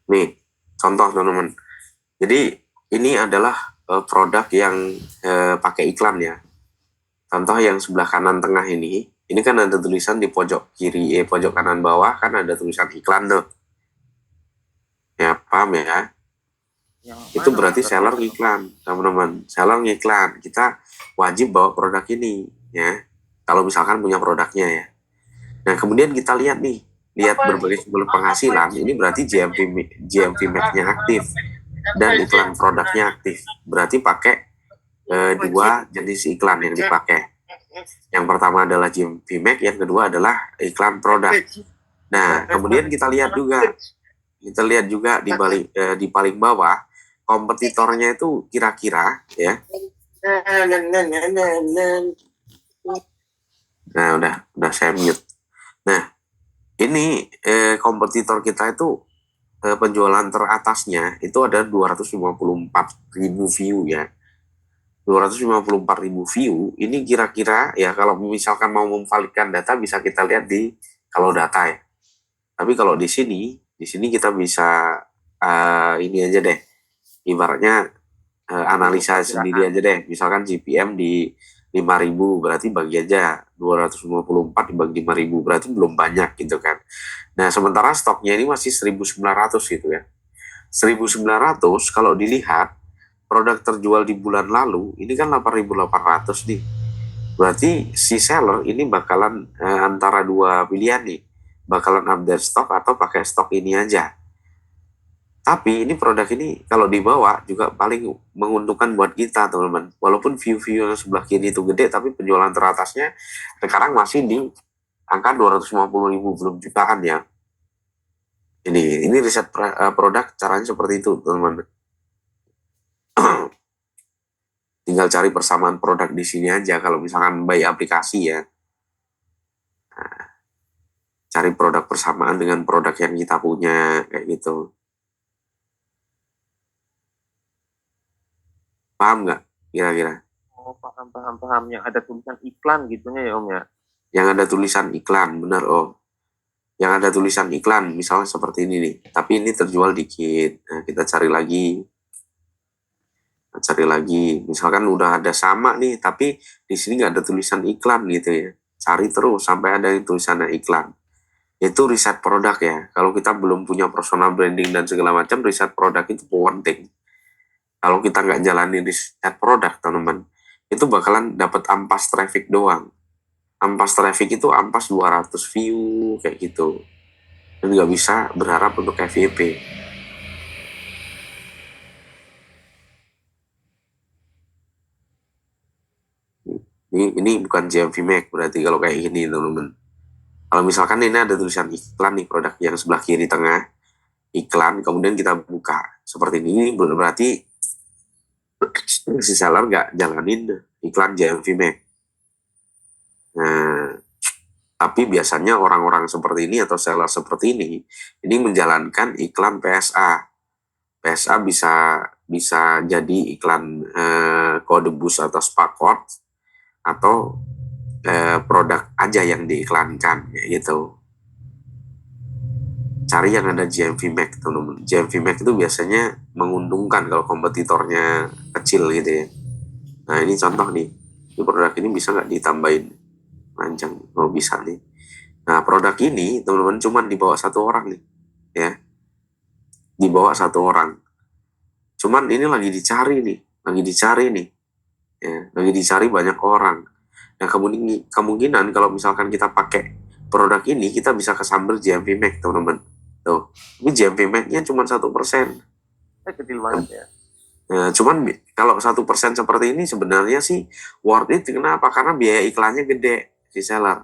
nih contoh teman-teman. Jadi ini adalah produk yang pakai iklan ya. Contoh yang sebelah kanan tengah ini kan ada tulisan di pojok kiri, pojok kanan bawah kan ada tulisan iklan tuh. Ya, paham ya? Itu berarti seller ngiklan, teman-teman. Seller ngiklan, kita wajib bawa produk ini ya. Kalau misalkan punya produknya ya. Nah, kemudian kita lihat nih, lihat berbagai sumber penghasilan, ini berarti GMV Max-nya aktif dan iklan produknya aktif. Berarti pakai dua jenis iklan yang dipakai. Yang pertama adalah GMV Max, yang kedua adalah iklan produk. Nah, kemudian kita lihat juga di paling bawah kompetitornya itu kira-kira ya. Nah, udah saya mute. Nah, ini kompetitor kita itu penjualan teratasnya itu ada 254.000 view ya. 254.000 view ini kira-kira ya, kalau misalkan mau memvalidkan data bisa kita lihat di kalau data ya. Tapi kalau di sini kita bisa ini aja deh. Ibaratnya analisa sendiri aja deh. Misalkan GPM di 5.000 berarti bagi aja 254 dibagi 5.000 berarti belum banyak gitu kan. Nah, sementara stoknya ini masih 1.900 gitu ya. 1.900 kalau dilihat produk terjual di bulan lalu ini kan 8.800 nih. Berarti si seller ini bakalan antara dua pilihan nih. Bakalan update stok atau pakai stok ini aja. Tapi ini produk ini kalau dibawa juga paling menguntungkan buat kita teman-teman. Walaupun view-view yang sebelah kiri itu gede, tapi penjualan teratasnya sekarang masih di angka 250.000, belum jutaan ya. Ini riset produk caranya seperti itu, teman-teman. Tinggal cari persamaan produk di sini aja. Kalau misalkan by aplikasi ya, nah, cari produk persamaan dengan produk yang kita punya kayak gitu. Paham nggak kira-kira? Oh, paham. Yang ada tulisan iklan gitunya ya Om ya. Yang ada tulisan iklan, benar Om. Yang ada tulisan iklan, misalnya seperti ini nih. Tapi ini terjual dikit. Nah, kita cari lagi. Misalkan udah ada sama nih, tapi di sini nggak ada tulisan iklan gitu ya. Cari terus sampai ada tulisannya iklan. Itu riset produk ya. Kalau kita belum punya personal branding dan segala macam, riset produk itu penting. Kalau kita nggak jalanin riset produk, teman-teman, itu bakalan dapat ampas traffic doang. Ampas traffic itu ampas 200 view kayak gitu. Dan nggak bisa berharap untuk FYP. Ini bukan GMV Mac berarti kalau kayak gini, teman-teman. Kalau misalkan ini ada tulisan iklan nih, produk yang sebelah kiri tengah, iklan, kemudian kita buka seperti ini berarti si seller nggak jalanin iklan GMV Mac. Nah, tapi biasanya orang-orang seperti ini atau seller seperti ini menjalankan iklan PSA. PSA bisa jadi iklan kode bus atau spakot atau produk aja yang diiklankan gitu. Cari yang ada GMV Mac, teman-teman. GMV Mac itu biasanya menguntungkan kalau kompetitornya kecil gitu ya. Nah, ini contoh nih. Ini produk ini bisa nggak ditambahin panjang? Oh, bisa nih. Nah, produk ini teman-teman cuma dibawa 1 orang nih, ya. Dibawa 1 orang. Cuman ini lagi dicari nih, ya, lagi dicari banyak orang. Nah, kemungkinan kalau misalkan kita pakai produk ini, kita bisa kesamber GMV Mac, teman-teman. Tuh, ini GMV Mac-nya cuma 1%. Kecil banget ya. Nah, cuman kalau 1% seperti ini sebenarnya sih worth it. Kenapa? Karena biaya iklannya gede si seller.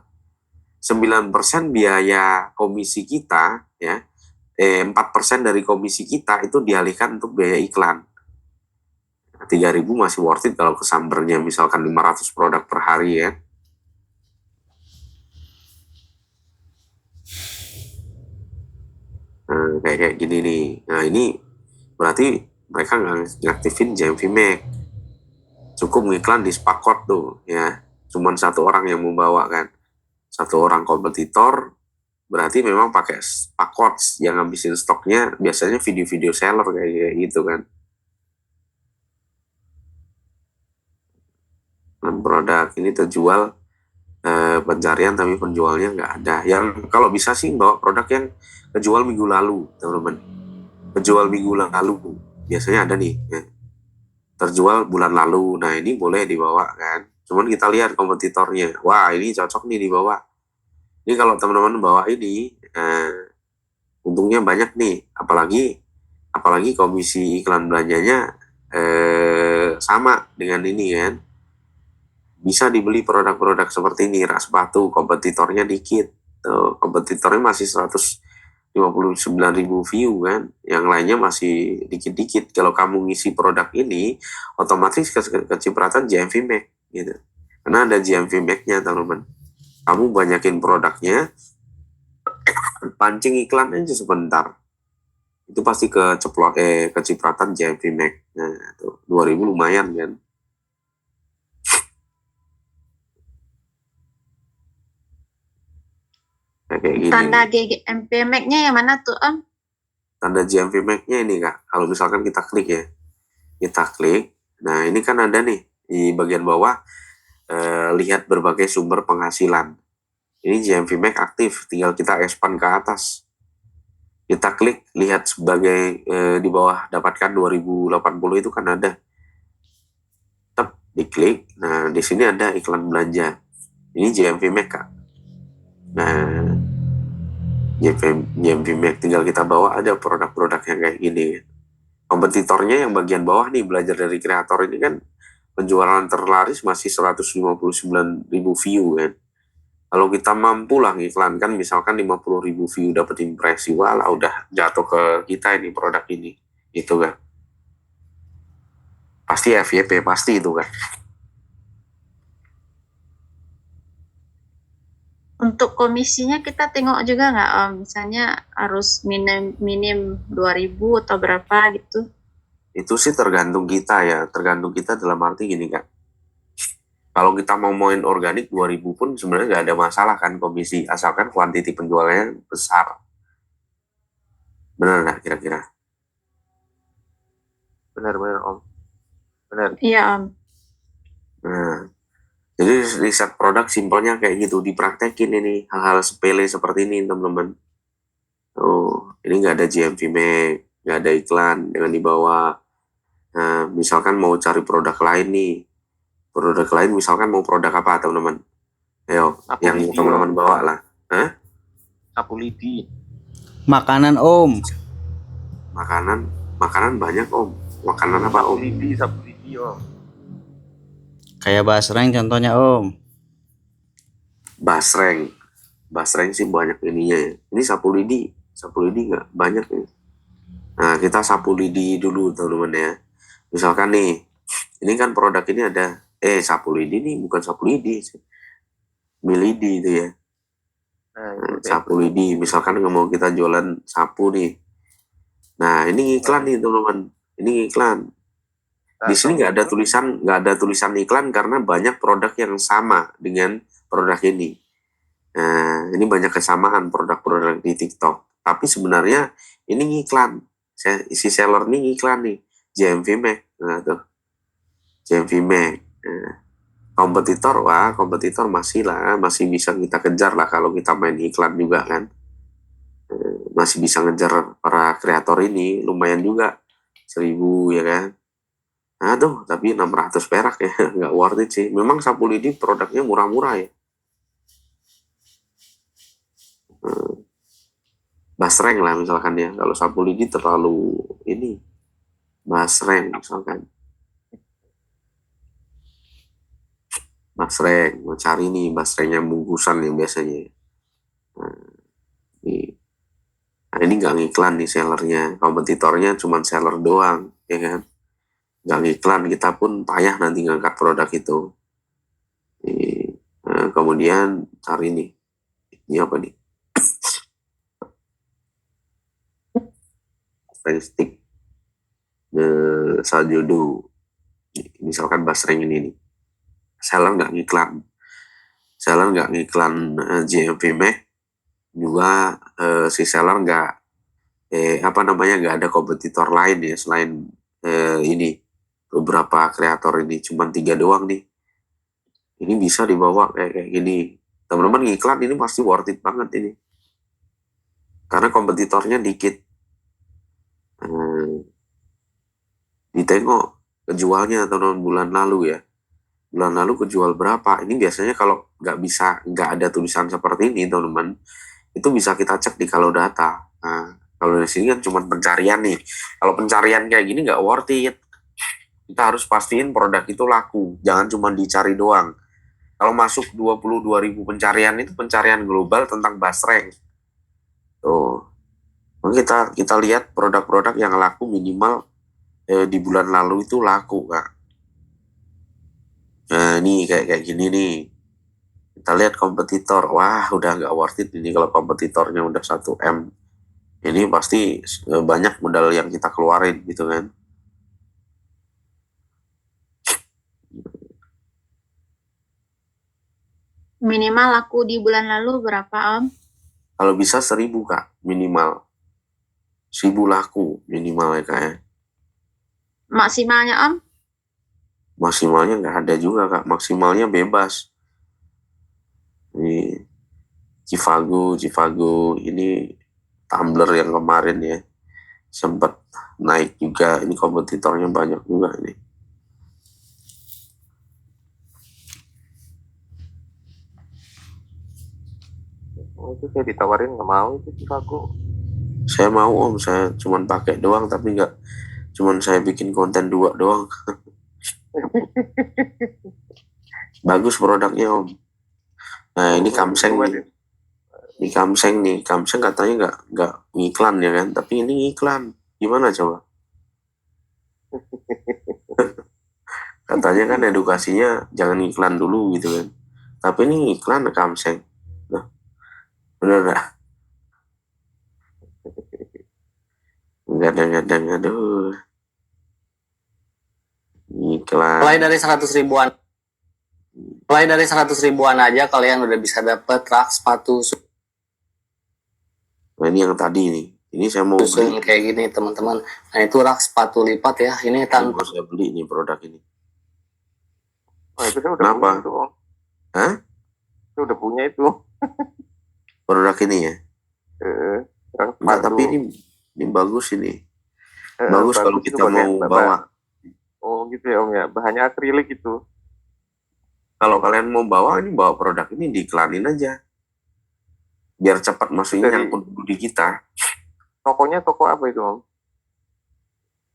9% biaya komisi kita, ya. 4% dari komisi kita itu dialihkan untuk biaya iklan. 3.000 masih worth it kalau kesambernya misalkan 500 produk per hari ya. Nah, kayak gini nih. Nah, ini berarti mereka ngaktifin GMV Mac. Cukup ngiklan di spakot tuh ya. Cuman 1 orang yang membawa kan. 1 orang kompetitor berarti memang pakai spakot yang ngabisin stoknya biasanya video-video seller kayak gitu kan. Dan produk ini terjual pencarian tapi penjualnya nggak ada. Yang kalau bisa sih bawa produk yang kejual minggu lalu, teman-teman. Kejual minggu lalu biasanya ada nih ya. Terjual bulan lalu. Nah, ini boleh dibawa kan. Cuman kita lihat kompetitornya. Wah, ini cocok nih dibawa. Ini kalau teman-teman bawa ini untungnya banyak nih. Apalagi komisi iklan belanjanya sama dengan ini kan. Bisa dibeli produk-produk seperti ini, rak sepatu, kompetitornya dikit. Tuh, kompetitornya masih 159.000 view kan, yang lainnya masih dikit-dikit. Kalau kamu ngisi produk ini, otomatis kecipratan GMV Mac gitu. Karena ada GMV Mac-nya, teman-teman. Kamu banyakin produknya, pancing iklan aja sebentar. Itu pasti kecipratan GMV Mac. Nah, tuh 2.000 lumayan kan. Kayak gini. Tanda GMV Mac-nya yang mana tuh Om? Tanda GMV Mac-nya ini Kak. Kalau misalkan kita klik ya. Kita klik. Nah, ini kan ada nih di bagian bawah lihat berbagai sumber penghasilan. Ini GMV Mac aktif, tinggal kita expand ke atas. Kita klik lihat sebagai di bawah dapatkan 2080 itu kan ada. Tep, diklik. Nah, di sini ada iklan belanja. Ini GMV Mac Kak. Nah, GMV Mac tinggal kita bawa ada produk-produk yang kayak gini. Kompetitornya yang bagian bawah nih, belajar dari kreator ini kan penjualan terlaris masih 159.000 view kan. Kalau kita mampu lah ngiklankan misalkan 50.000 view dapat impresi, walah udah jatuh ke kita ini produk ini, itu kan. Pasti FYP, pasti itu kan. Untuk komisinya kita tengok juga nggak Om? Misalnya harus minim 2.000 atau berapa gitu? Itu sih tergantung kita ya, tergantung kita dalam arti gini Kak. Kalau kita mau main organik 2.000 pun sebenarnya nggak ada masalah kan komisi, asalkan kuantiti penjualannya besar. Benar nggak kira-kira? Benar-benar Om. Benar. Iya Om. Nah, jadi riset produk simpelnya kayak gitu, dipraktekin ini hal-hal sepele seperti ini teman-teman. Oh, ini nggak ada GMV Mac, nggak ada iklan, jangan dibawa. Nah, misalkan mau cari produk lain nih, produk lain misalkan mau produk apa teman-teman? Ayo, Sapu yang lidi, teman-teman Om. bawa lah. Hah? Sapu lidi. Makanan Om. Makanan banyak Om. Makanan apa Om? Sapu lidi Om. Kayak basreng contohnya Om. Basreng sih banyak ininya ya. Ini sapu lidi nggak banyak ini. Nah, kita sapu lidi dulu teman-teman ya. Misalkan nih, ini kan produk ini ada, sapu lidi nih bukan sapu lidi, milidi itu ya. Nah, Sapu lidi, misalkan nggak mau kita jualan sapu nih. Nah, ini iklan nih teman-teman. Ini iklan. Di sini nggak ada tulisan iklan karena banyak produk yang sama dengan produk ini. Nah, ini banyak kesamaan produk-produk di TikTok. Tapi sebenarnya ini iklan. Si seller ini iklan nih. GMV Mac. Nah, tuh. GMV Mac. Nah, kompetitor masih bisa kita kejar lah kalau kita main iklan juga kan. Masih bisa ngejar para kreator ini lumayan juga 1.000 ya kan. Aduh, tapi 600 perak ya, nggak worth it sih. Memang sapu lidi produknya murah-murah ya. Basreng lah misalkan ya, kalau sapu lidi terlalu ini, basreng misalkan. Basreng, mau cari nih basrengnya bungkusan yang biasanya. Nah, ini nggak ngiklan nih sellernya, kompetitornya cuma seller doang, ya kan. Nggak ngiklan, kita pun payah nanti ngangkat produk itu. Nah, kemudian cari nih, ini apa nih? Stick Sajodo, misalkan basreng ini nih, seller nggak ngiklan GMV Mac, juga si seller nggak nggak ada kompetitor lain ya selain ini beberapa kreator ini, cuma 3 doang nih. Ini bisa dibawa kayak gini. Teman-teman ngiklan ini pasti worth it banget ini. Karena kompetitornya dikit. Ditengok kejualnya tahun bulan lalu ya. Bulan lalu kejual berapa? Ini biasanya kalau nggak ada tulisan seperti ini teman-teman, itu bisa kita cek di kalau data. Nah, kalau di sini kan cuma pencarian nih. Kalau pencarian kayak gini nggak worth it. Kita harus pastiin produk itu laku, jangan cuma dicari doang. Kalau masuk 22.000 pencarian itu pencarian global tentang basreng. Tuh. Kita lihat produk-produk yang laku minimal di bulan lalu itu laku, Kak. Nah, ini kayak gini nih. Kita lihat kompetitor, wah udah nggak worth it ini kalau kompetitornya udah 1M. Ini pasti banyak modal yang kita keluarin gitu kan. Minimal laku di bulan lalu berapa Om? Kalau bisa 1.000 Kak, minimal. 1.000 laku minimal ya Kak ya. Maksimalnya Om? Maksimalnya nggak ada juga Kak, maksimalnya bebas. Ini Civago ini tumbler yang kemarin ya sempat naik juga, ini kompetitornya banyak juga ini. Itu saya ditawarin nggak mau itu Civago. Saya mau Om, saya cuman pakai doang tapi nggak, cuman saya bikin konten 2 doang. Bagus produknya Om, Nah ini Kamseng nih. Ini Kamseng katanya nggak ngiklan ya kan, tapi ini iklan. Gimana coba? Katanya kan edukasinya jangan iklan dulu gitu kan. Tapi ini iklan Kamseng. Nah, bener nggak? Kadang-kadang aduh. Iklan. Mulai dari 100 ribuan aja kalian udah bisa dapet rak sepatu Nah, ini yang tadi nih. Ini saya mau susun beli. kayak gini teman-teman. Nah itu rak sepatu lipat ya. Ini tanpa Saya beli nih produk ini. Oh, itu saya udah Kenapa? punya itu, Om. Hah? Saya udah punya itu. Produk ini ya? Enggak, Sepatu. tapi ini bagus ini. Eh, Bagus kalau itu kita mau bawa. Oh gitu ya Om ya, bahannya akrilik itu. Kalau kalian mau bawa, ini bawa produk ini diiklanin aja. Biar cepat masuknya Dari- nyangkut dulu di kita. Tokonya toko apa itu Om?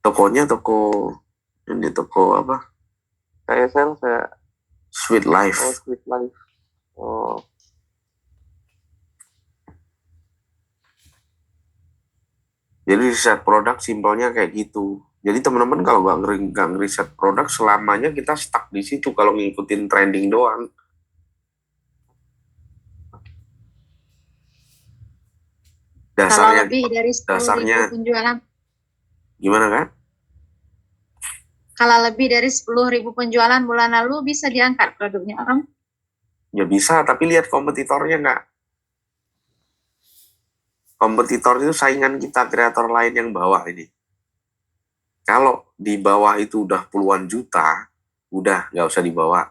Tokonya toko apa? Saya Sweet Life. oh Sweet Life. Oh, Jadi riset produk simpelnya kayak gitu. Jadi teman-teman kalau nggak ngeriset produk selamanya kita stuck di situ kalau ngikutin trending doang. Kalau Dasarnya lebih dari 10.000 dasarnya penjualan, gimana kan? kalau lebih dari 10.000 penjualan bulan lalu bisa diangkat produknya Om. Ya bisa, tapi lihat kompetitornya nggak. Kompetitor itu saingan kita, kreator lain yang bawah ini. Kalau di bawah itu udah puluhan juta, udah nggak usah dibawa.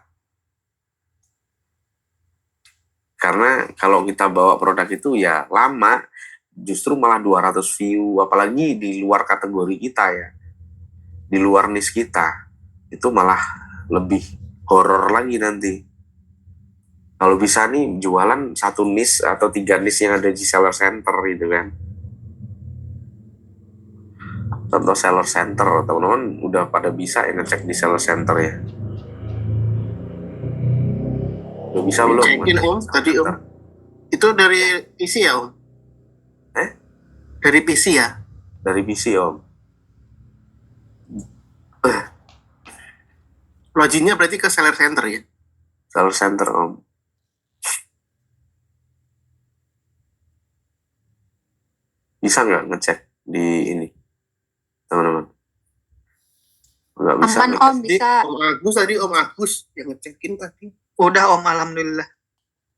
Karena kalau kita bawa produk itu ya lama, justru malah 200 view, apalagi di luar kategori kita ya. Di luar niche kita, itu malah lebih horor lagi nanti. Kalau bisa nih jualan 1 niche atau 3 niche yang ada di seller center gitu kan. Contoh seller center, teman-teman udah pada bisa ya ngecek di seller center ya. Udah bisa belum? Cekin Om, tadi Om. Itu dari PC ya Om? Dari PC ya? Dari PC Om. Loginnya berarti ke seller center ya? Seller center Om. Bisa nggak ngecek di ini, teman-teman? Nggak bisa. Aman ngecek. Om, bisa. Om Agus yang ngecekin tadi. Udah Om, alhamdulillah.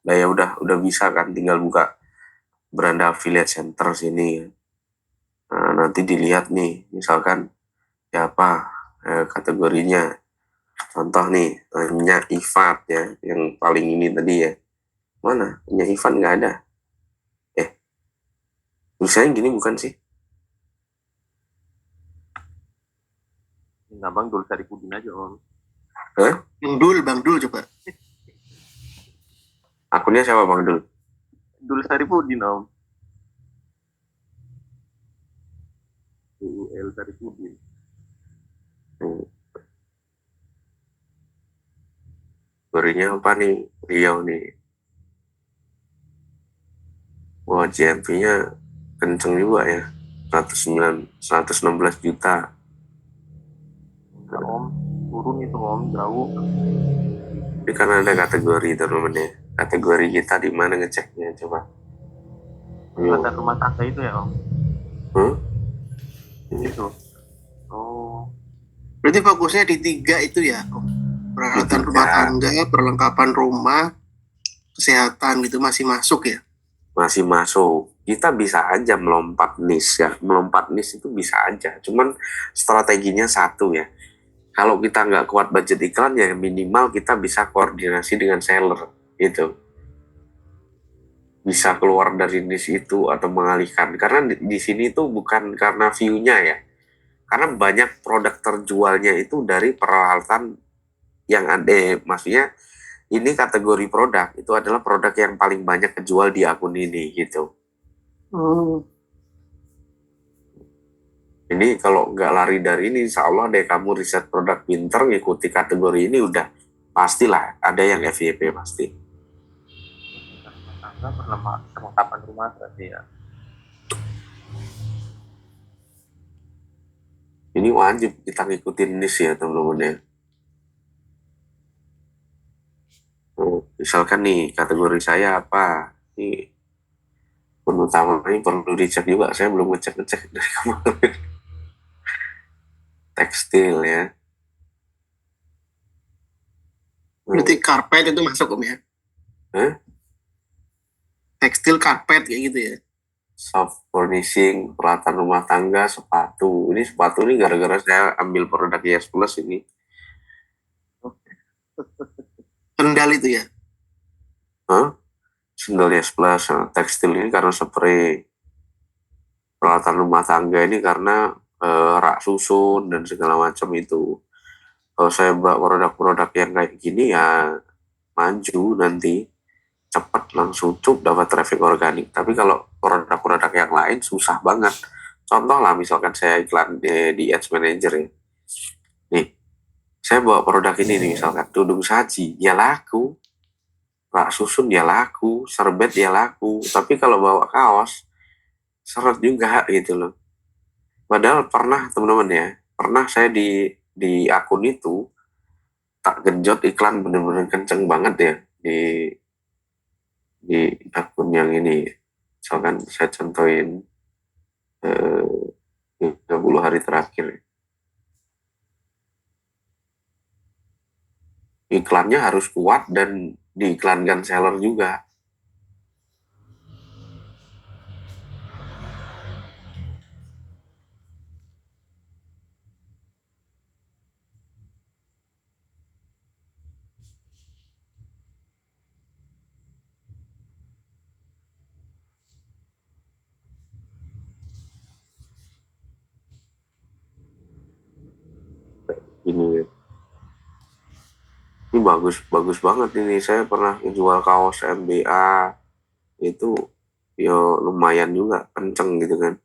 Nah ya udah bisa kan, tinggal buka beranda affiliate center sini. Nah, nanti dilihat nih, misalkan siapa kategorinya. Contoh nih, minyak Ifat ya, yang paling ini tadi ya. Mana? Minyak Ifat nggak ada. Tulisannya gini bukan sih? Nah, Bang Dul Saripudin aja Om. Hah? Bang Dul coba. Akunnya siapa Bang Dul? Dul Saripudin Om. UL Saripudin. Berinya apa nih? Riau nih. Wah, GMP-nya kenceng juga ya. 116 juta. Enggak Om, turun itu Om, jauh. Ini kan ada kategori teman-teman ya. Kategori kita di mana ngeceknya coba. Ada rumah tangga itu ya Om. Ini tuh. Oh. Berarti fokusnya di 3 itu ya Om? Peralatan Di 3. rumah tangga, perlengkapan rumah, kesehatan gitu masih masuk ya? Masih masuk. Kita bisa aja melompat niche ya. Melompat niche itu bisa aja. Cuman strateginya satu ya. Kalau kita nggak kuat budget iklan ya minimal kita bisa koordinasi dengan seller gitu. Bisa keluar dari niche itu atau mengalihkan. Karena di sini tuh bukan karena view-nya ya. Karena banyak produk terjualnya itu dari peralatan yang ada, maksudnya ini kategori produk itu adalah produk yang paling banyak kejual di akun ini gitu. Ini kalau nggak lari dari ini, insya Allah deh kamu riset produk pinter ngikuti kategori ini udah pastilah ada yang FYP pasti. perlengkapan rumah berarti ya. Ini wajib kita ngikutin niche ya teman-teman ya. Misalkan nih kategori saya apa, ini menu utamanya perlu dicek juga. Saya belum ngecek dari kemarin. Tekstil ya. Berarti karpet itu masuk Om ya? Hah? Tekstil karpet kayak gitu ya? Soft furnishing, peralatan rumah tangga, sepatu. Ini sepatu ini gara-gara saya ambil produk Yes Plus ini. Kendal itu ya? Sandal Yes Plus. Tekstil ini karena spray. Peralatan rumah tangga ini karena rak susun dan segala macam itu. Kalau saya buat produk-produk yang kayak gini ya maju nanti cepat langsung dapat traffic organik. Tapi kalau produk-produk yang lain susah banget. Contoh lah misalkan saya iklan di Ads Manager ya. Nih, saya bawa produk ini nih misalkan tudung saji, ya laku. Rak susun ya laku, serbet ya laku. Tapi kalau bawa kaos, seret juga gitu loh. Padahal pernah teman-teman ya, pernah saya di akun itu tak genjot iklan bener-bener kenceng banget ya di akun yang ini. Misalkan saya contohin 30 hari terakhir. Iklannya harus kuat dan diiklankan seller juga. Ini bagus banget ini. Saya pernah jual kaos MBA itu ya lumayan juga kenceng gitu kan.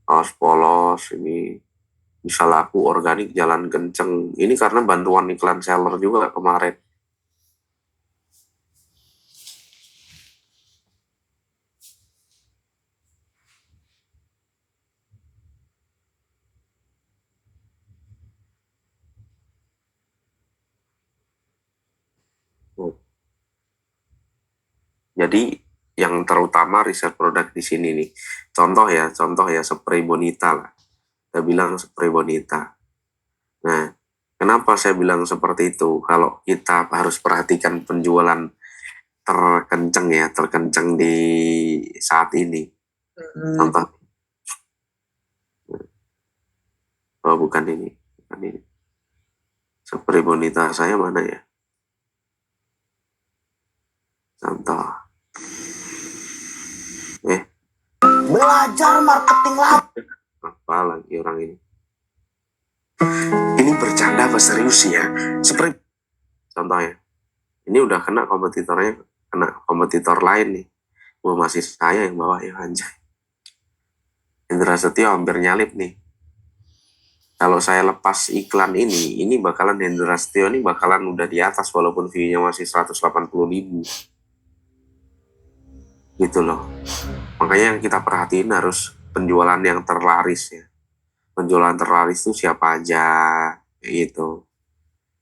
Kaos polos ini bisa laku organik jalan kenceng. Ini karena bantuan iklan seller juga kemarin. Jadi yang terutama riset produk di sini nih. Contoh ya spray Bonita lah. Saya bilang spray Bonita. Nah, kenapa saya bilang seperti itu? Kalau kita harus perhatikan penjualan terkenceng di saat ini. Contoh. Oh, bukan ini. Spray Bonita saya mana ya? Contoh. Belajar marketing lah. Apa lagi orang ini? Ini bercanda apa serius ya? Seperti contohnya, ini udah kena kompetitornya, kena kompetitor lain nih. Masih saya yang bawa ya anjay. Indra Setio hampir nyalip nih. Kalau saya lepas iklan ini bakalan Indra Setio ini bakalan udah di atas walaupun view-nya masih 180.000. Gitu loh. Makanya yang kita perhatiin harus penjualan yang terlaris ya. Penjualan terlaris itu siapa aja gitu.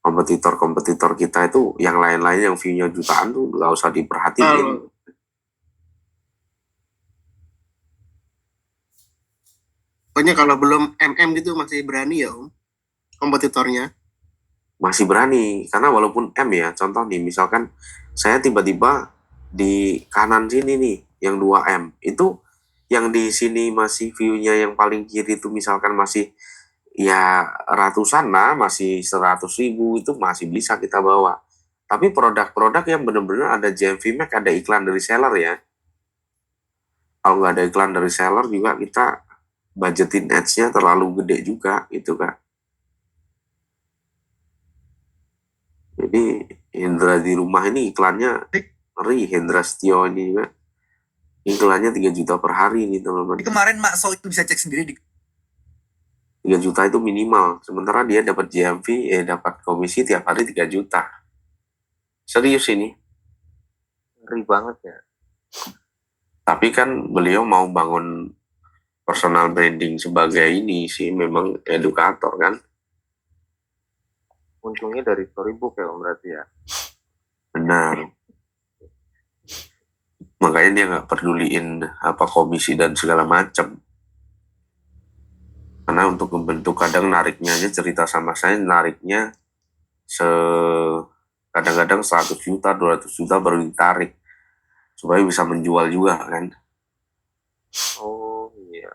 Kompetitor kita itu yang lain-lain yang view-nya jutaan tuh gak usah diperhatiin. Pokoknya kalau belum gitu masih berani ya Om kompetitornya. Masih berani karena walaupun M ya, contoh nih misalkan saya tiba-tiba di kanan sini nih yang 2M itu yang di sini masih view-nya yang paling kiri itu misalkan masih ya ratusan lah, masih 100.000 itu masih bisa kita bawa. Tapi produk-produk yang benar-benar ada JMV Max, ada iklan dari seller ya. Kalau nggak ada iklan dari seller juga kita budgetin ads-nya terlalu gede juga gitu kan. Jadi Hendra di rumah ini iklannya ngeri. Hendra Setio ini juga iklannya 3 juta per hari nih teman-teman. Kemarin Mak So itu bisa cek sendiri di 3 juta itu minimal. Sementara dia dapat GMV, dapat komisi tiap hari 3 juta. Serius ini. Ngeri banget ya. Tapi kan beliau mau bangun personal branding sebagai ini sih, memang edukator kan. Untungnya dari storybook ya Om berarti ya. Benar. Makanya dia nggak peduliin apa komisi dan segala macam. Karena untuk membentuk kadang nariknya aja cerita sama saya, nariknya kadang-kadang 100 juta, 200 juta baru ditarik. Supaya bisa menjual juga kan. Oh iya.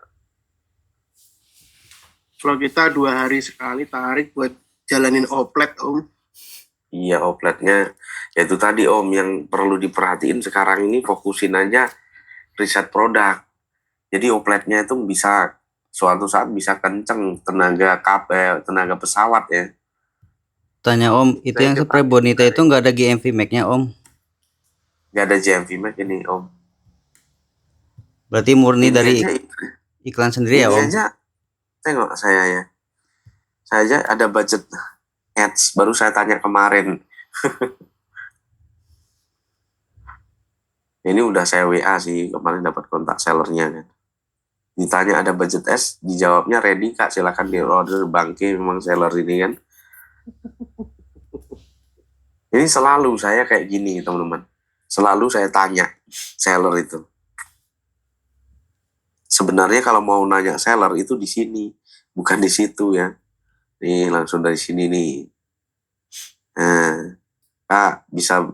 Kalau kita 2 hari sekali tarik buat jalanin oplet Om. Iya, opletnya ya itu tadi Om yang perlu diperhatiin sekarang ini, fokusin aja riset produk. Jadi opletnya itu bisa suatu saat bisa kenceng tenaga tenaga pesawat ya. Tanya Om, itu yang spray Bonita itu nggak ada GMV Max-nya Om? Nggak ada GMV Max ini Om. Berarti murni Ini dari aja, iklan sendiri ya ini Om? aja, tengok saya ya. Saya aja ada budget ads, baru saya tanya kemarin. Ini udah saya WA sih, kemarin dapat kontak sellernya kan. Ditanya ada budget ads, dijawabnya ready Kak, silakan di order, bangke memang seller ini kan. Ini selalu saya kayak gini teman-teman. Selalu saya tanya seller itu. Sebenarnya kalau mau nanya seller itu di sini, bukan di situ ya. Nih langsung dari sini nih. Kak bisa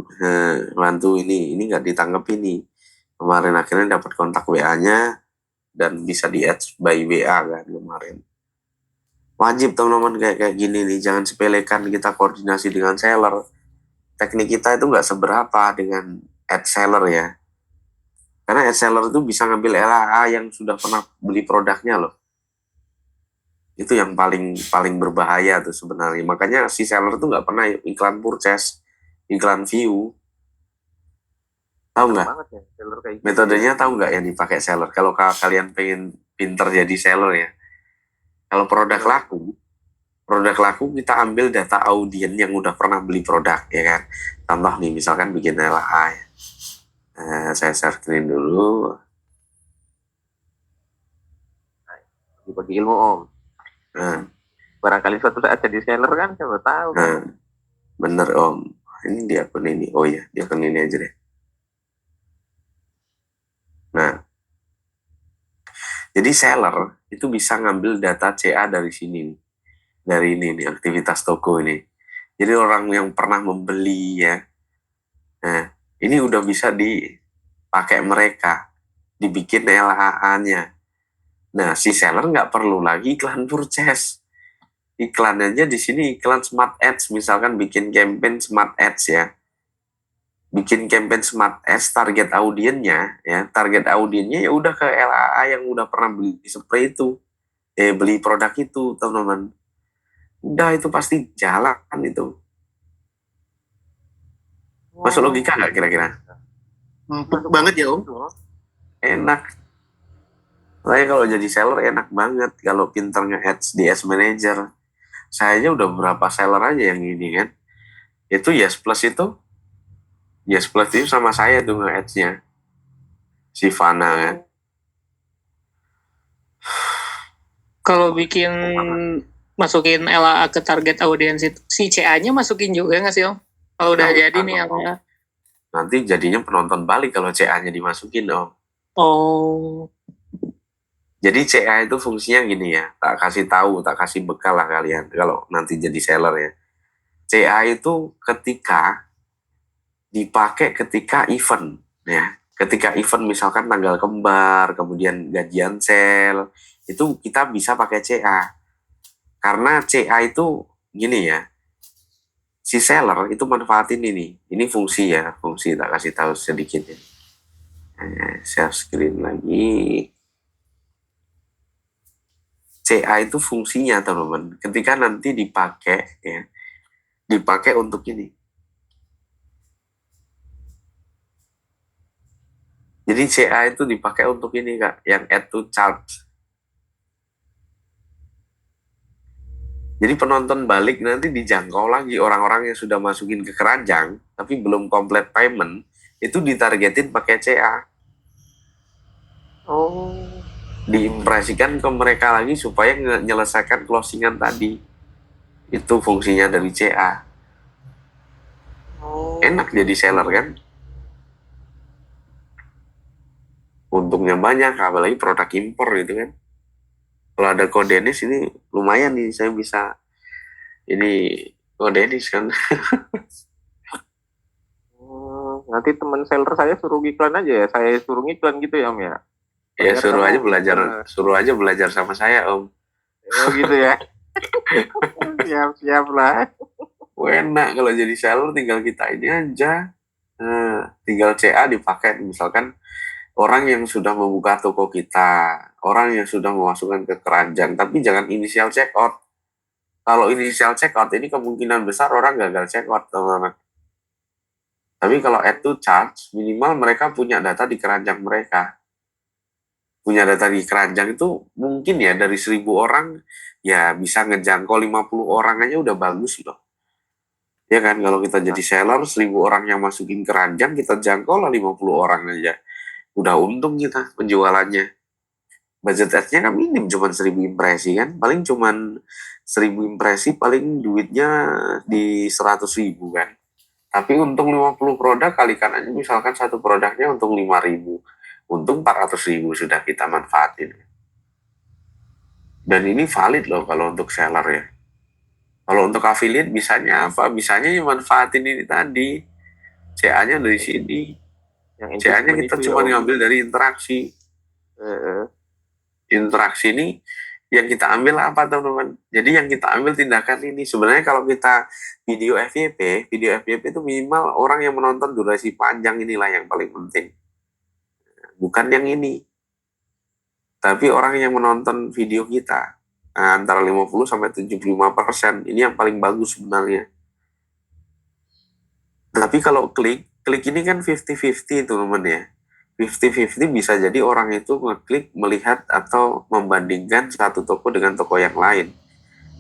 bantu ini nggak ditangkap ini. Kemarin akhirnya dapat kontak WA-nya dan bisa di add by WA kan kemarin. Wajib teman-teman kayak gini nih, jangan sepelekan kita koordinasi dengan seller. Teknik kita itu nggak seberapa dengan ad seller ya. Karena ad seller itu bisa ngambil LAA yang sudah pernah beli produknya loh. Itu yang paling berbahaya tuh sebenarnya. Makanya si seller tuh nggak pernah iklan purchase, iklan view. Tahu nggak? Ya, seller kayak gitu. Metodenya tahu nggak yang dipakai seller? Kalau kalian pengen pinter jadi seller ya. Kalau produk laku kita ambil data audien yang udah pernah beli produk ya kan. Contoh nih misalkan bikin LAA ya. Saya share screen dulu. Bagi ilmu Om. Barangkali suatu saat jadi seller kan, siapa tahu kan. Bener Om. Ini di akun ini. Oh ya, di akun ini aja deh. Nah, jadi seller itu bisa ngambil data CA dari sini, dari ini nih, aktivitas toko ini. Jadi orang yang pernah membeli ya, nah ini udah bisa dipakai mereka, dibikin LAA-nya. Nah, si seller nggak perlu lagi iklan purchase. Iklan aja di sini iklan smart ads, misalkan bikin campaign smart ads ya. Bikin campaign smart ads, target audiennya ya, ya udah ke LAA yang udah pernah beli spray itu. Beli produk itu, teman-teman. Udah itu pasti jalan itu. Masuk logika nggak kira-kira? Masuk banget ya Om. Enak. Saya kalau jadi seller enak banget kalau pinter nge-ads di Ads Manager. Saya aja udah berapa seller aja yang ini kan. Itu Yes Plus itu sama saya tuh nge-ads-nya. Si Fana kan. Kalau bikin masukin LAA ke target audiens itu, si CA-nya masukin juga nggak sih Om? Kalau udah jadi nih LAA. Nanti jadinya penonton balik kalau CA-nya dimasukin Om. Oh. Jadi CA itu fungsinya gini ya, tak kasih bekal lah kalian kalau nanti jadi seller ya. CA itu dipakai ketika event ya. Ketika event misalkan tanggal kembar, kemudian gajian sale, itu kita bisa pakai CA. Karena CA itu gini ya, si seller itu manfaatin ini. Ini fungsi tak kasih tahu sedikit ya. Share screen lagi. CA itu fungsinya teman-teman, ketika nanti dipakai untuk ini. Jadi CA itu dipakai untuk ini Kak, yang add to chart. Jadi penonton balik nanti dijangkau lagi orang-orang yang sudah masukin ke keranjang, tapi belum komplit payment, itu ditargetin pakai CA. Oh, diimpresikan ke mereka lagi supaya menyelesaikan closingan tadi. Itu fungsinya dari CA. Enak jadi seller kan, untungnya banyak, apalagi produk impor gitu kan. Kalau ada kodenis ini lumayan nih, saya bisa ini kodenis kan. nanti teman seller saya suruh iklan aja ya, saya suruh iklan gitu ya Om ya. Ya Bayar suruh kamu aja belajar, iklan. suruh aja belajar sama saya Om. Oh gitu ya. Siap lah. Enak kalau jadi seller, tinggal kita ini aja. Nah, tinggal CA dipakai, misalkan orang yang sudah membuka toko kita, orang yang sudah memasukkan ke keranjang, tapi jangan inisial check out. Kalau inisial check out ini kemungkinan besar orang gagal check out, teman-teman. Tapi kalau add to charge, minimal mereka punya data di keranjang mereka. Punya data di keranjang itu mungkin ya dari 1.000 orang ya bisa ngejangkau 50 orang aja udah bagus loh. Ya kan, kalau kita jadi seller 1.000 orang yang masukin keranjang, kita jangkau lah 50 orang aja. Udah untung kita penjualannya. Budget ads-nya kan minim, cuma 1.000 impresi kan. Paling cuma 1.000 impresi, paling duitnya di 100.000 kan. Tapi untung 50 produk, kalikan aja misalkan satu produknya untung 5.000. Untung 400.000 sudah kita manfaatin. Dan ini valid loh kalau untuk seller ya. Kalau untuk affiliate bisanya apa? Bisanya manfaatin ini tadi. CA-nya dari sini. CA-nya kita cuma ngambil dari interaksi. Interaksi ini yang kita ambil apa teman-teman? Jadi yang kita ambil tindakan ini. Sebenarnya kalau kita video FYP itu minimal orang yang menonton durasi panjang inilah yang paling penting. Bukan yang ini. Tapi orang yang menonton video kita antara 50-75%, ini yang paling bagus sebenarnya. Tapi kalau klik ini kan 50-50 teman-teman ya. 50-50 bisa jadi orang itu ngeklik melihat atau membandingkan satu toko dengan toko yang lain.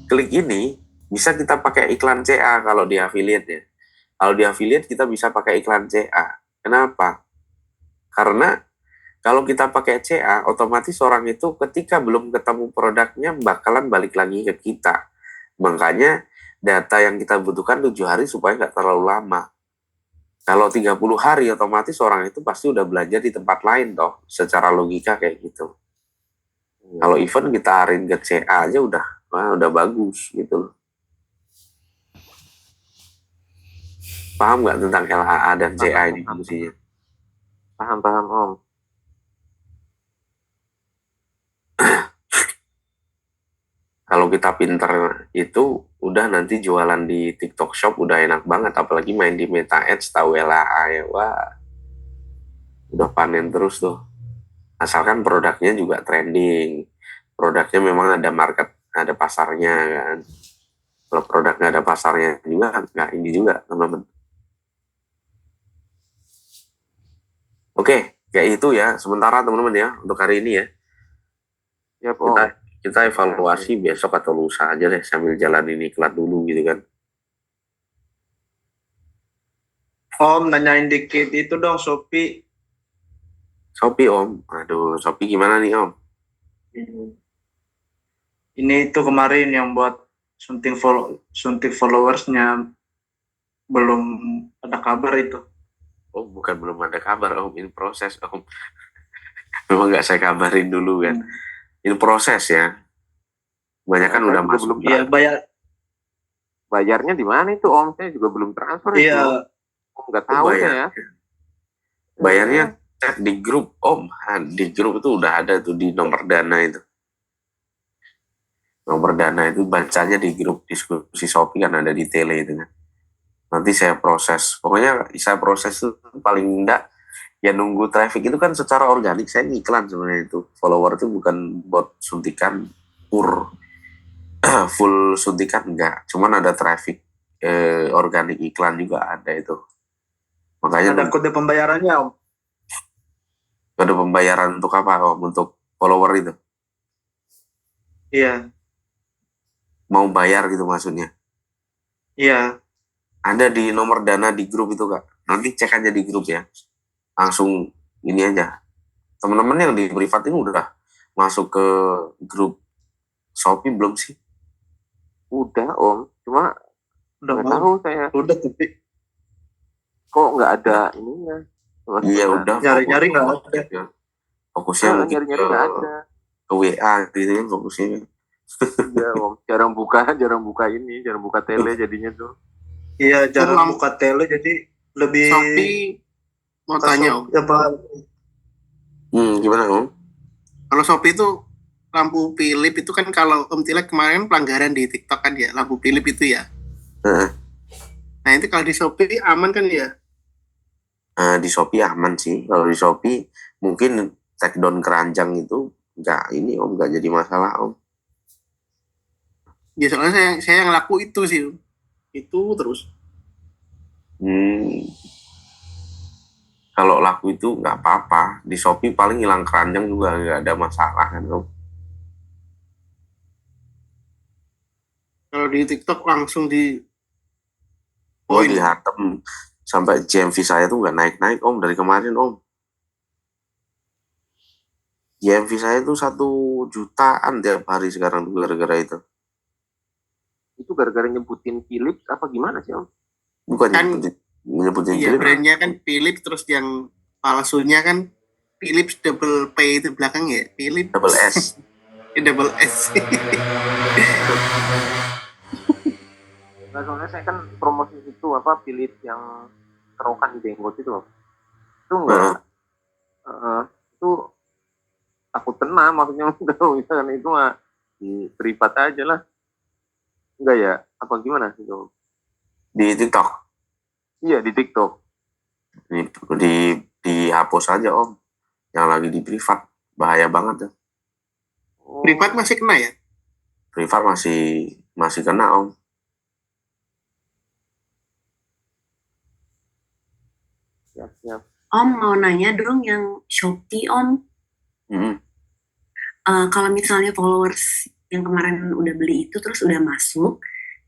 Klik ini bisa kita pakai iklan CA kalau di affiliate ya. Kalau di affiliate kita bisa pakai iklan CA. Kenapa? Karena kalau kita pakai CA, otomatis orang itu ketika belum ketemu produknya bakalan balik lagi ke kita. Makanya data yang kita butuhkan 7 hari supaya nggak terlalu lama. Kalau 30 hari otomatis orang itu pasti udah belajar di tempat lain toh, secara logika kayak gitu. Kalau event kita arin ke CA aja udah bagus gitu loh. Paham nggak tentang LHA dan CA ini fungsinya? Paham Om. Kalau kita pinter itu udah nanti jualan di TikTok Shop udah enak banget, apalagi main di Meta Ads tahu LHA ya, wah udah panen terus tuh. Asalkan produknya juga trending, produknya memang ada market, ada pasarnya kan. Kalau produk nggak ada pasarnya juga nggak ini juga teman-teman. Oke, kayak itu ya sementara teman-teman ya untuk hari ini ya. Ya Om. Kita evaluasi besok atau lusa aja deh sambil jalan ini iklan dulu gitu kan. Om, nanyain dikit itu dong Shopee. Shopee Om, aduh Shopee gimana nih Om? Ini itu kemarin yang buat suntik followersnya belum ada kabar itu. Oh bukan belum ada kabar Om, ini proses Om. Memang nggak saya kabarin dulu kan. Ini proses ya. Banyak kan udah masuk. Iya Bayarnya di mana itu Om? Saya juga belum transfer itu. Iya. Om nggak tahu ya. Bayarnya cek di grup Om. Di grup itu udah ada tuh di nomor dana itu. Nomor dana itu bacanya di grup diskusi Shopee kan ada di tele itu kan. Nanti saya proses. Pokoknya saya proses itu paling enggak ya nunggu traffic itu kan secara organik. Saya ngiklan sebenarnya itu. Follower itu bukan buat suntikan full suntikan enggak. Cuman ada traffic organik iklan juga ada itu. Makanya ada kode pembayarannya Om. Kode pembayaran untuk apa Om? Untuk follower itu? Iya. Mau bayar gitu maksudnya? Iya. Ada di nomor dana di grup itu Kak. Nanti cek aja di grup ya. Langsung ini aja Teman-teman yang di privat ini udah masuk ke grup Shopee belum sih? Udah Om, cuma Udah nggak mau. tahu saya Udah tapi kok nggak ada ininya. Iya udah. nyari-nyari nggak fokus ada. aja. Fokusnya mungkin Nyari-nyari nggak ada. ke WA gitu kan fokusnya. Iya Om, jarang buka ini, jarang buka tele jadinya tuh. Iya, jarang Om, buka tele jadi lebih Shopee mau tanya Om. apa Gimana Om? Kalau Shopee itu lampu Philip itu kan kalau Om Tilek kemarin pelanggaran di TikTok kan ya, lampu Philip itu ya. Heeh. Nah itu kalau di Shopee aman kan ya? Di Shopee aman sih. Kalau di Shopee mungkin take down keranjang itu nggak ini Om, nggak jadi masalah Om. Ya soalnya saya yang laku itu sih. Itu terus. Kalau laku itu nggak apa-apa. Di Shopee paling hilang keranjang juga nggak ada masalah kan Om. Kalau di TikTok langsung di Dihatem sampai GMV saya tuh nggak naik-naik Om dari kemarin Om. GMV saya tuh 1 jutaan tiap hari sekarang tuh gara-gara itu. Itu gara-gara nyebutin Philips apa gimana sih Om? Bukan Kan- nyebutin iya Philips. brandnya kan Philips, terus yang palsunya kan Philips double P itu belakang ya, Philips Double S. double S. Nah, soalnya saya kan promosi itu apa Philips yang kerokan di Jenggot itu loh. Itu enggak itu takut kena maksudnya kalau misalkan itu mah di privat aja lah. Enggak ya? Apa gimana itu? Di TikTok. Iya di TikTok. Dihapus aja Om. Yang lagi di privat bahaya banget ya. Privat masih kena ya? Privat masih kena Om. Siap. Om mau nanya dong yang Shopee Om. Kalau misalnya followers yang kemarin udah beli itu terus udah masuk,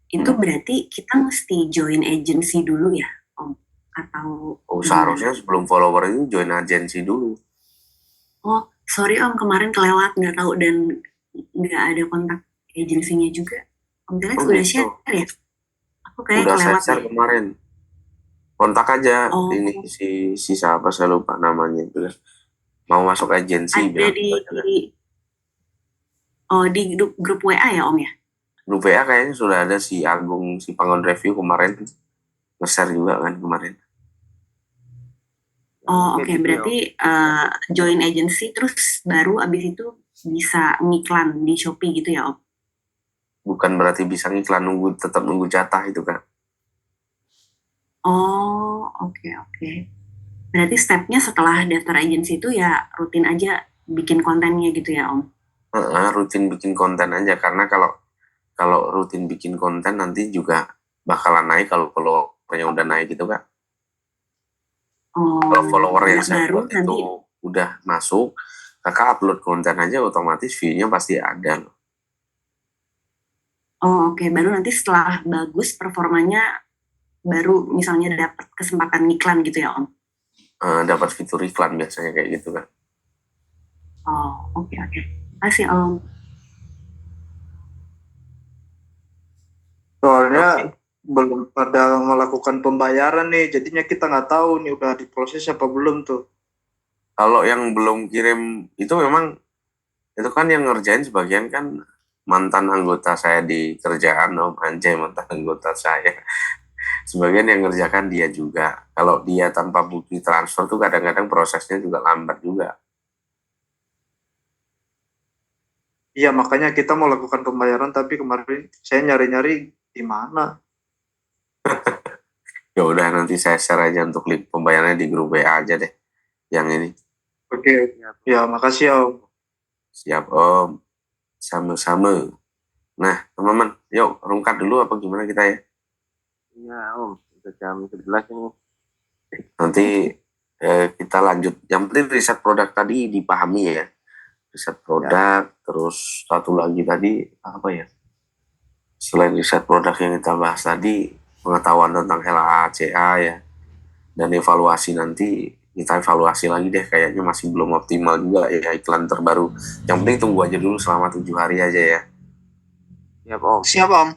itu berarti kita mesti join agency dulu ya Om? Atau Seharusnya sebelum follower itu join agensi dulu. Oh sorry Om, kemarin kelewat nggak tahu dan nggak ada kontak agensinya juga. Om Telex udah gitu. share ya? Aku kayak Udah kelewat share deh. kemarin. Kontak aja Oh. ini si siapa saya lupa namanya itu. Mau masuk agensi Ada di grup WA ya Om ya? Grup WA kayaknya sudah ada si Agung, si Pangon Review kemarin nge-share juga kan kemarin. Oh oke, berarti join agency terus baru abis itu bisa ngiklan di Shopee gitu ya Om? Bukan berarti bisa ngiklan, tetap nunggu jatah itu kan. Oh oke. Berarti stepnya setelah daftar agensi itu ya rutin aja bikin kontennya gitu ya Om? Rutin bikin konten aja, karena kalau rutin bikin konten nanti juga bakalan naik kalau followernya udah naik gitu kan. Kalau follower yang saya buat itu udah masuk, kakak upload konten aja otomatis view-nya pasti ada loh. Oh oke, baru nanti setelah bagus performanya baru misalnya dapat kesempatan ngiklan gitu ya Om? Dapat fitur iklan biasanya kayak gitu kan. Oh oke. Makasih Om. soalnya belum pada melakukan pembayaran nih, jadinya kita nggak tahu nih udah diproses apa belum tuh. Kalau yang belum kirim itu memang itu kan yang ngerjain sebagian kan mantan anggota saya di kerjaan Om, anjay mantan anggota saya. Sebagian yang ngerjakan dia juga. Kalau dia tanpa bukti transfer tuh kadang-kadang prosesnya juga lambat juga. Iya, makanya kita mau lakukan pembayaran, tapi kemarin saya nyari-nyari di mana. Ya udah nanti saya share aja untuk link pembayarannya di grup WA aja deh. Yang ini. Oke. Ya, makasih Om. Siap Om. Sama-sama. Nah, teman-teman, yuk rungkat dulu apa gimana kita ya? Iya Om, udah jam 11 ini. Nanti kita lanjut. Yang penting riset produk tadi dipahami ya. Riset produk, terus satu lagi tadi apa ya? Selain riset produk yang kita bahas tadi, pengetahuan tentang LACA ya, dan evaluasi nanti kita evaluasi lagi deh, kayaknya masih belum optimal juga ya iklan terbaru. Yang penting tunggu aja dulu selama 7 hari aja ya. Siap Om. Siap Om.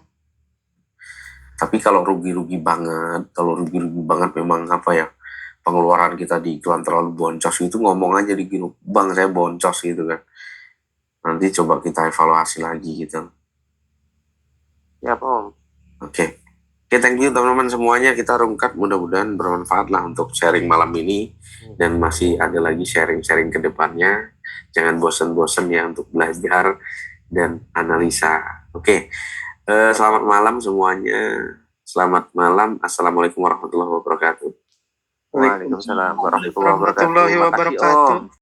Tapi kalau rugi-rugi banget memang apa ya, pengeluaran kita di iklan terlalu boncos itu, ngomong aja di grup, bang saya boncos gitu kan. Nanti coba kita evaluasi lagi gitu. Siap Om. Oke, thank you teman-teman semuanya. Kita rungkat, mudah-mudahan bermanfaat lah untuk sharing malam ini. Dan masih ada lagi sharing-sharing ke depannya. Jangan bosen-bosen ya untuk belajar dan analisa. Oke, selamat malam semuanya. Selamat malam. Assalamualaikum warahmatullahi wabarakatuh. Waalaikumsalam warahmatullahi wabarakatuh. Warahmatullahi Makasih, Om. wabarakatuh.